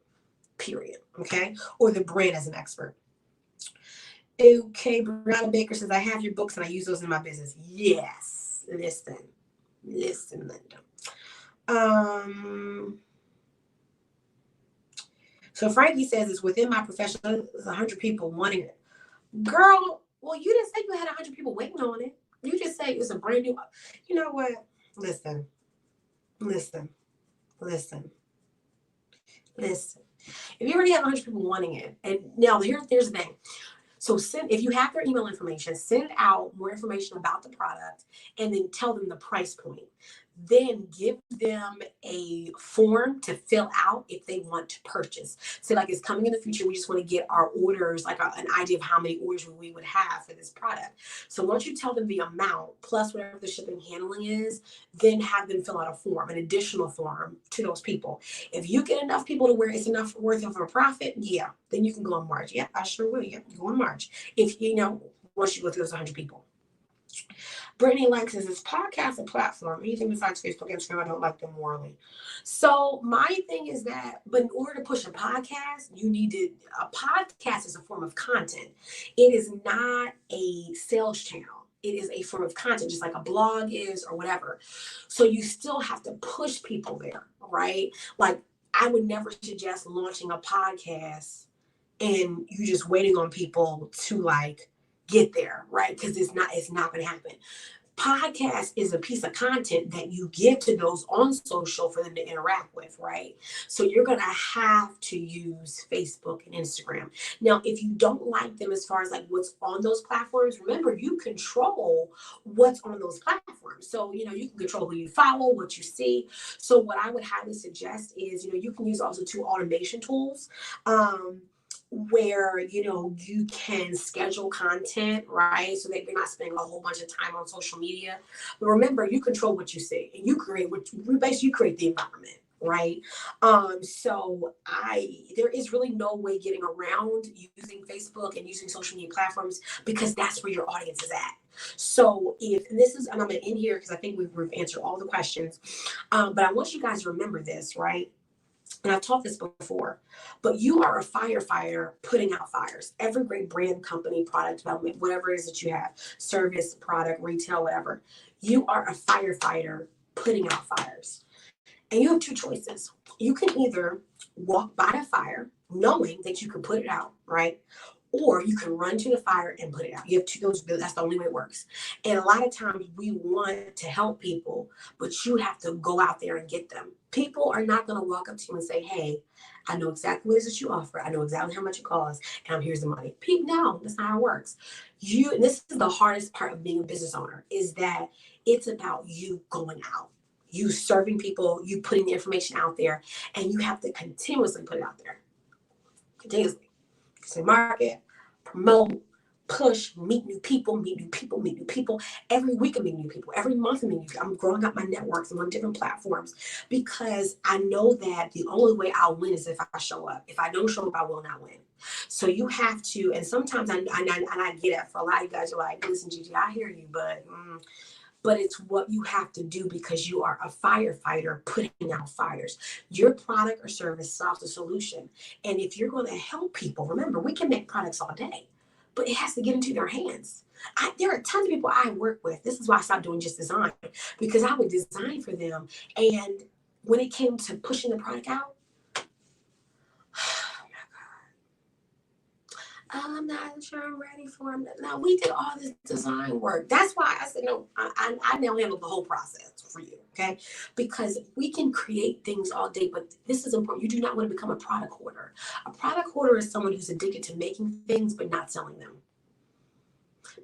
period. Okay. Or the brand as an expert. Okay. Brianna Baker says, I have your books and I use those in my business. Yes. Listen, Linda. So Frankie says it's within my profession. There's 100 people wanting it. Girl, well, you didn't say you had 100 people waiting on it. You just say it's a brand new. You know what? Listen, listen, listen, listen. If you already have 100 people wanting it, and now here's the thing. So if you have their email information, send out more information about the product and then tell them the price point. Then give them a form to fill out if they want to purchase. So like it's coming in the future, we just want to get our orders, like an idea of how many orders we would have for this product. So once you tell them the amount plus whatever the shipping handling is, then have them fill out a form, an additional form to those people. If you get enough people to where it's enough worth of a profit, yeah, then you can go on March. Yeah, I sure will. Yeah, go on March. If once you go through those 100 people. Brittany likes is podcast a platform. Anything besides Facebook, Instagram, I don't like them morally. So my thing is that, but in order to push a podcast, a podcast is a form of content. It is not a sales channel. It is a form of content, just like a blog is or whatever. So you still have to push people there, right? Like I would never suggest launching a podcast and you just waiting on people to like get there, right? Because it's not going to happen. Podcast is a piece of content that you give to those on social for them to interact with, right? So you're going to have to use Facebook and Instagram. Now, if you don't like them as far as like what's on those platforms, remember you control what's on those platforms. So, you can control who you follow, what you see. So what I would highly suggest is, you can use also 2 automation tools. Where you can schedule content, right, so that you're not spending a whole bunch of time on social media. But remember, you control what you see and you create you create the environment, right? So there is really no way getting around using Facebook and using social media platforms because that's where your audience is at. So and I'm going to end here because I think we've answered all the questions, but I want you guys to remember this, right? And I've taught this before, but you are a firefighter putting out fires. Every great brand, company, product development, whatever it is that you have, service, product, retail, whatever, you are a firefighter putting out fires. And you have 2 choices. You can either walk by a fire knowing that you can put it out, right? Or you can run to the fire and put it out. You have 2, that's the only way it works. And a lot of times we want to help people, but you have to go out there and get them. People are not going to walk up to you and say, hey, I know exactly what it is that you offer. I know exactly how much it costs. And here's the money. No, that's not how it works. And this is the hardest part of being a business owner, is that it's about you going out. You serving people, you putting the information out there, and you have to continuously put it out there. Continuously. So market, promote, push, meet new people. Every week I meet new people. Every month I meet new people. I'm growing up my networks. I'm on different platforms because I know that the only way I'll win is if I show up. If I don't show up, I will not win. So you have to, and sometimes I get it. For a lot of you guys, you're like, listen, Gigi, I hear you, but it's what you have to do because you are a firefighter putting out fires. Your product or service solves a solution. And if you're going to help people, remember, we can make products all day, but it has to get into their hands. There are tons of people I work with. This is why I stopped doing just design, because I would design for them. And when it came to pushing the product out, I'm not sure I'm ready for it. Now, we did all this design work. That's why I said, no, I now handle the whole process for you, okay? Because we can create things all day, but this is important. You do not want to become a product hoarder. A product hoarder is someone who's addicted to making things but not selling them.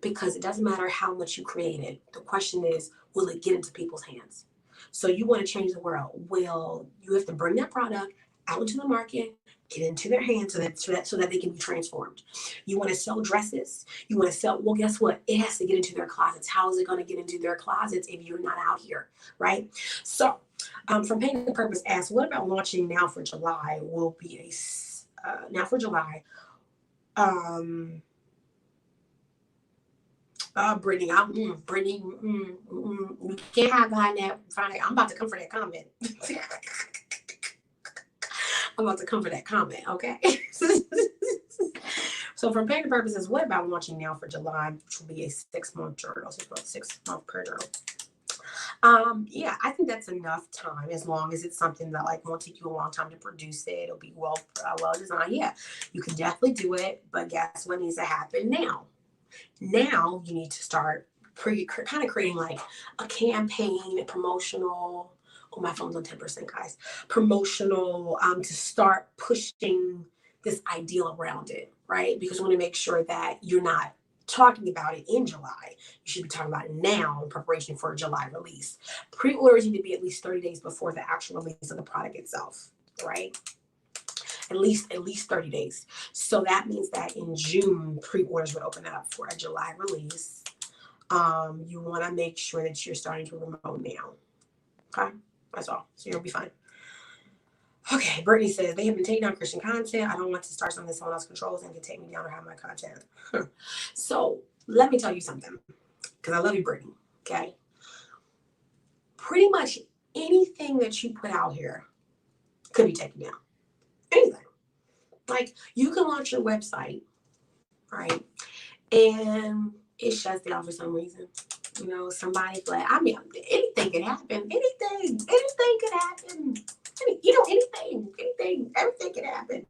Because it doesn't matter how much you create it. The question is, will it get into people's hands? So you want to change the world. Well, you have to bring that product out into the market, get into their hands so that they can be transformed. You want to sell dresses. You want to sell, well, guess what? It has to get into their closets. How is it going to get into their closets if you're not out here, right? So from Pain and Purpose asks, what about launching now for July? Will be now for July. Brittany, Brittany, we can't hide behind that. I'm about to come for that comment. I'm about to come for that comment, okay? So from Pain and Purposes, what about launching now for July, which will be a 6-month journal, 6-month per journal? Yeah, I think that's enough time as long as it's something that like won't take you a long time to produce it. It'll be well designed. Yeah, you can definitely do it, but guess what needs to happen now? Now you need to start kind of creating like a campaign, a promotional. Oh, my phone's on 10%, guys. Promotional to start pushing this ideal around it, right? Because we want to make sure that you're not talking about it in July. You should be talking about it now in preparation for a July release. Pre-orders need to be at least 30 days before the actual release of the product itself, right? At least 30 days. So that means that in June, pre-orders would open up for a July release. You want to make sure that you're starting to remote now. Okay, that's all. So you'll be fine. Okay, Brittany says they have been taking down Christian content. I don't want to start something someone else controls and can take me down or have my content. So let me tell you something, because I love you, Brittany. Okay, pretty much anything that you put out here could be taken down. Anything. Like you can launch your website, right? And it shuts down for some reason. You know, somebody like, I mean, anything could happen. Anything could happen. Anything, everything could happen.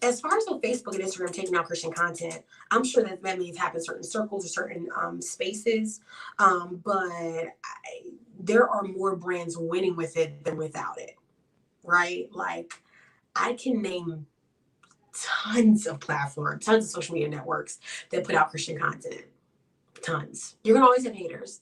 As far as on Facebook and Instagram taking out Christian content, I'm sure that means happen in certain circles or certain spaces. But there are more brands winning with it than without it, right? Like I can name tons of platforms, tons of social media networks that put out Christian content. Tons. You're gonna always have haters.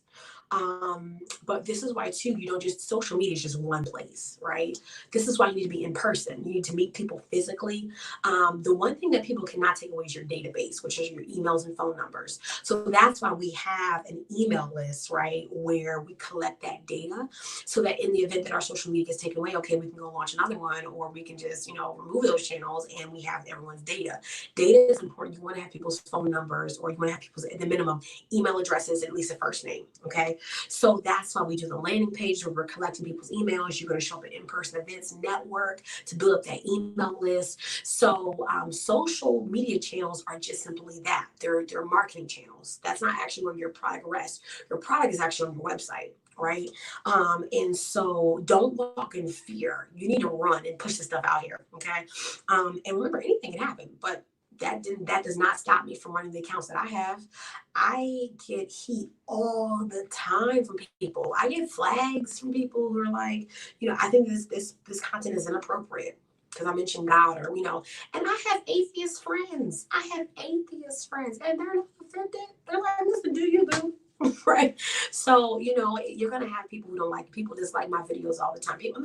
But this is why too, you don't just social media is just one place, right? This is why you need to be in person. You need to meet people physically. The one thing that people cannot take away is your database, which is your emails and phone numbers. So that's why we have an email list, right? Where we collect that data so that in the event that our social media gets taken away, okay, we can go launch another one, or we can just, remove those channels and we have everyone's data. Data is important. You want to have people's phone numbers, or you want to have people's, at the minimum, email addresses, at least a first name. Okay. So that's why we do the landing page where we're collecting people's emails. You're going to show up at in-person events, network to build up that email list. So social media channels are just simply that. They're marketing channels. That's not actually where your product rests. Your product is actually on your website. Right. And so don't walk in fear. You need to run and push the stuff out here. Okay. And remember, anything can happen, but that does not stop me from running the accounts that I have. I get heat all the time from people. I get flags from people who are like, I think this content is inappropriate because I mentioned God, or and I have atheist friends. And they're not offended. They're like, listen, do you, boo? Right. So, you're gonna have people who don't like, people dislike my videos all the time. People,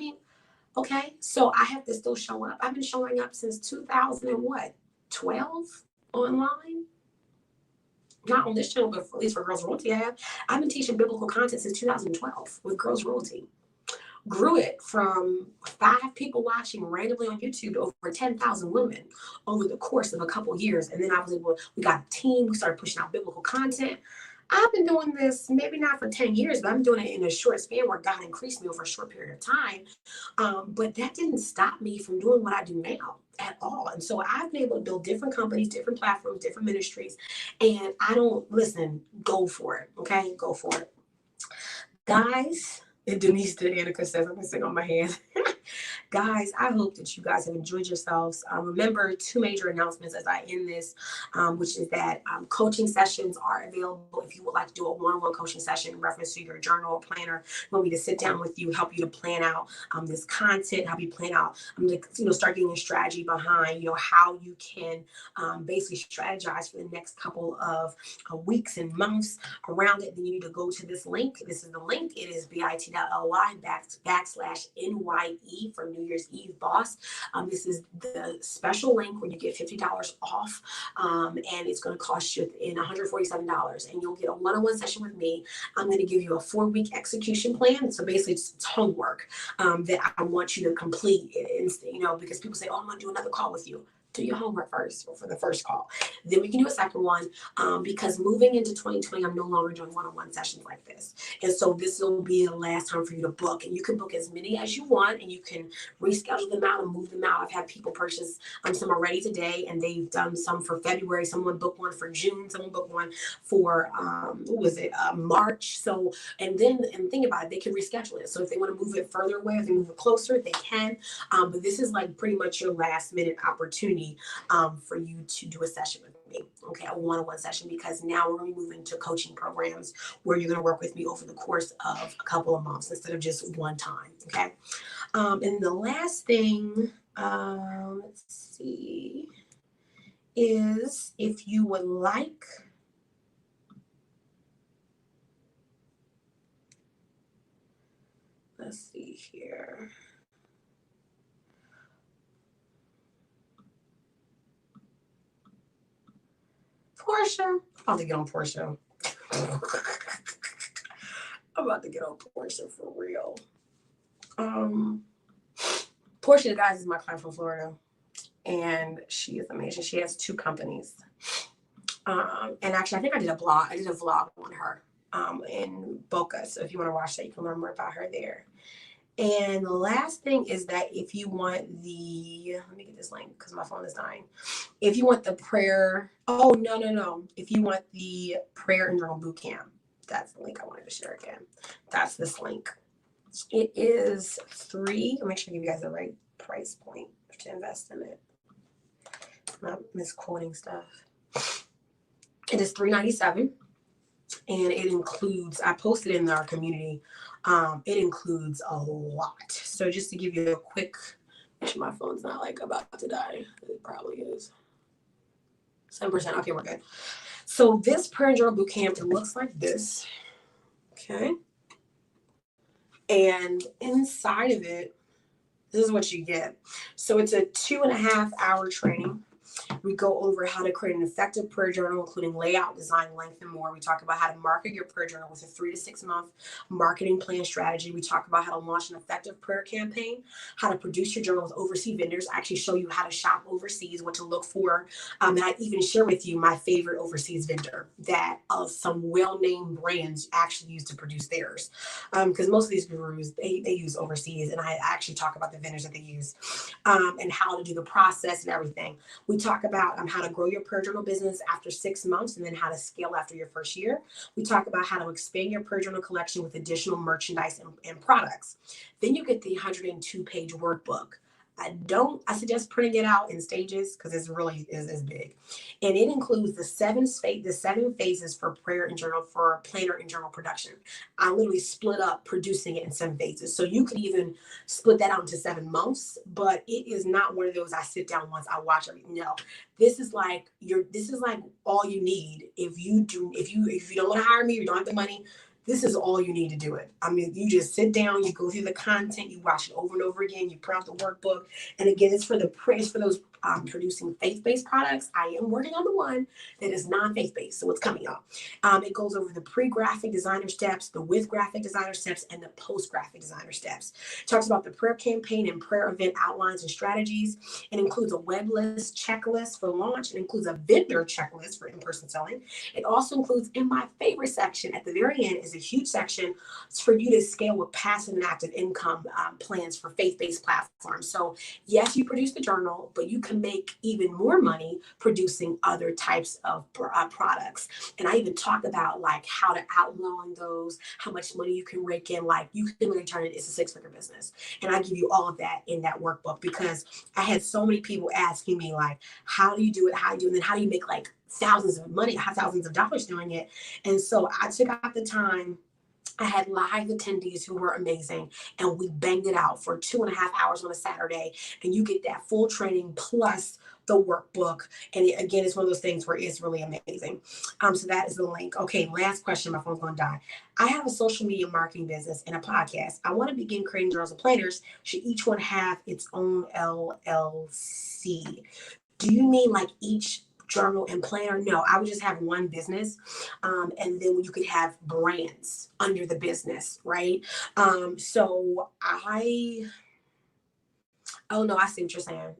okay, so I have to still show up. I've been showing up since 2012 online. Not on this channel, but at least for Girls Royalty, I've been teaching biblical content since 2012 with Girls Royalty. Grew it from 5 people watching randomly on YouTube to over 10,000 women over the course of a couple years. And then we got a team, we started pushing out biblical content. I've been doing this maybe not for 10 years, but I'm doing it in a short span where God increased me over a short period of time. But that didn't stop me from doing what I do now at all. And so I've been able to build different companies, different platforms, different ministries. And I don't, listen, go for it. Okay, go for it. Guys, and Denise Danica says, I'm missing on my hand. Guys, I hope that you guys have enjoyed yourselves. Remember 2 major announcements as I end this, which is that coaching sessions are available. If you would like to do a one-on-one coaching session in reference to your journal or planner, you want me to sit down with you, help you to plan out this content, help you plan out, start getting a strategy behind, how you can basically strategize for the next couple of weeks and months around it. Then you need to go to this link. This is the link. It is bit.ly/NYE for New Year's Eve Boss. This is the special link where you get $50 off, and it's going to cost you in $147, and you'll get a one-on-one session with me. I'm going to give you a 4-week execution plan. So basically, it's homework that I want you to complete. And because people say, "Oh, I'm going to do another call with you." do your homework first for the first call. Then we can do a second one, because moving into 2020, I'm no longer doing one-on-one sessions like this. And so this will be the last time for you to book. And you can book as many as you want, and you can reschedule them out and move them out. I've had people purchase some already today, and they've done some for February. Someone booked one for June. Someone booked one for, March. So, and think about it, they can reschedule it. So if they want to move it further away, if they move it closer, they can. But this is like pretty much your last minute opportunity for you to do a session with me, okay, a one-on-one session, because now we're going to be moving to coaching programs where you're going to work with me over the course of a couple of months instead of just one time, okay? And the last thing, let's see, is if you would like, let's see here. Portia. I'm about to get on Portia. I'm about to get on Portia for real. Portia, guys, is my client from Florida, and she is amazing. She has 2 companies. And actually, I think I did a vlog on her in Boca. So if you want to watch that, you can learn more about her there. And the last thing is that if you want let me get this link because my phone is dying. If you want the prayer, if you want the prayer and journal boot camp, that's the link I wanted to share again. That's this link. It is I'll make sure I give you guys the right price point to invest in it. I'm not misquoting stuff. It is $397. And it includes, I posted in our community, it includes a lot. So just to give you a quick, make sure my phone's not like about to die. It probably is. 7%, okay, we're good. So this prayer and journal boot camp, it looks like this, okay? And inside of it, this is what you get. So it's a 2.5 hour training. We go over how to create an effective prayer journal, including layout, design, length, and more. We talk about how to market your prayer journal with a 3 to 6 month marketing plan strategy. We talk about how to launch an effective prayer campaign, how to produce your journal with overseas vendors. I actually show you how to shop overseas, what to look for. And I even share with you my favorite overseas vendor that some well-named brands actually use to produce theirs. Because most of these gurus, they use overseas. And I actually talk about the vendors that they use and how to do the process and everything. We talk about how to grow your prayer journal business after 6 months and then how to scale after your first year. We talk about how to expand your prayer journal collection with additional merchandise and products. Then you get the 102-page workbook. I suggest printing it out in stages because it's really is big. And it includes the 7 phases for prayer and journal, for planner and journal production. I literally split up producing it in 7 phases. So you could even split that out into 7 months, but it is not one of those I sit down once, I watch everything. No, this is like all you need. If you don't want to hire me, you don't have the money, this is all you need to do it. I mean, you just sit down, you go through the content, you watch it over and over again, you print out the workbook. And again, it's for those producing faith-based products. I am working on the one that is non-faith-based, so it's coming up. It goes over the pre-graphic designer steps, the with graphic designer steps, and the post-graphic designer steps. It talks about the prayer campaign and prayer event outlines and strategies. It includes a web list checklist for launch. It includes a vendor checklist for in-person selling. It also includes, in my favorite section at the very end, is a huge section for you to scale with passive and active income plans for faith-based platforms. So yes, you produce the journal, but you can make even more money producing other types of products. And I even talk about like how to outline those, how much money you can rake in, like you can really turn it into a 6-figure business. And I give you all of that in that workbook because I had so many people asking me like, how do you do it? And then how do you make like thousands of dollars doing it? And so I took out the time. I had live attendees who were amazing, and we banged it out for 2.5 hours on a Saturday, and you get that full training plus the workbook. And again, it's one of those things where it's really amazing. So that is the link. Okay, last question. My phone's going to die. I have a social media marketing business and a podcast. I want to begin creating journals and planners. Should each one have its own LLC? Do you mean like each journal and planner? No, I would just have one business, and then you could have brands under the business, right? So I see what you're saying.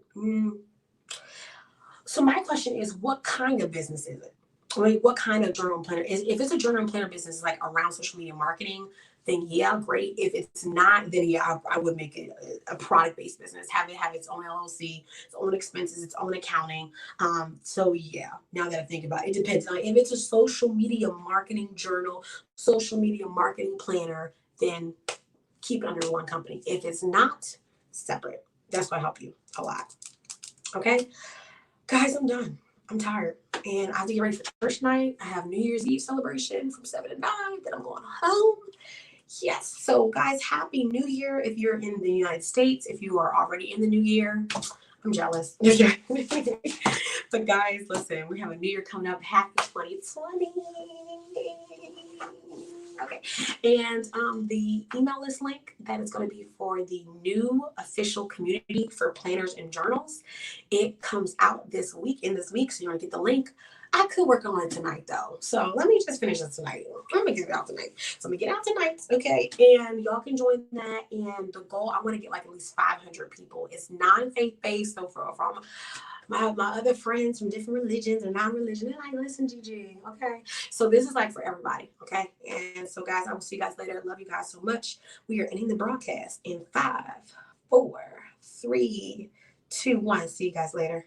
So my question is, what kind of business is it? I mean, what kind of journal and planner is? If it's a journal and planner business like around social media marketing, then yeah, great. If it's not, then yeah, I would make it a product based business. Have it have its own LLC, its own expenses, its own accounting. So yeah, now that I think about it, it depends on if it's a social media marketing journal, social media marketing planner, then keep it under one company. If it's not, separate. That's going to help you a lot. Okay. Guys, I'm done. I'm tired. And I have to get ready for church night. I have New Year's Eve celebration from 7 to 9. Then I'm going home. Yes. So, guys, Happy New Year if you're in the United States. If you are already in the new year, I'm jealous. But, guys, listen, we have a new year coming up. Happy 2020. Okay. And the email list link that is going to be for the new official community for planners and journals. It comes out this week, so you're going to get the link. I could work on it tonight though. So let me just finish this tonight. I'm gonna get it out tonight. So I'm gonna get out tonight, okay? And y'all can join that. And the goal, I want to get like at least 500 people. It's non-faith based, so for all my other friends from different religions or non-religion, they're like, listen, Gigi, okay? So this is like for everybody, okay? And so guys, I will see you guys later. Love you guys so much. We are ending the broadcast in 5, 4, 3, 2, 1. See you guys later.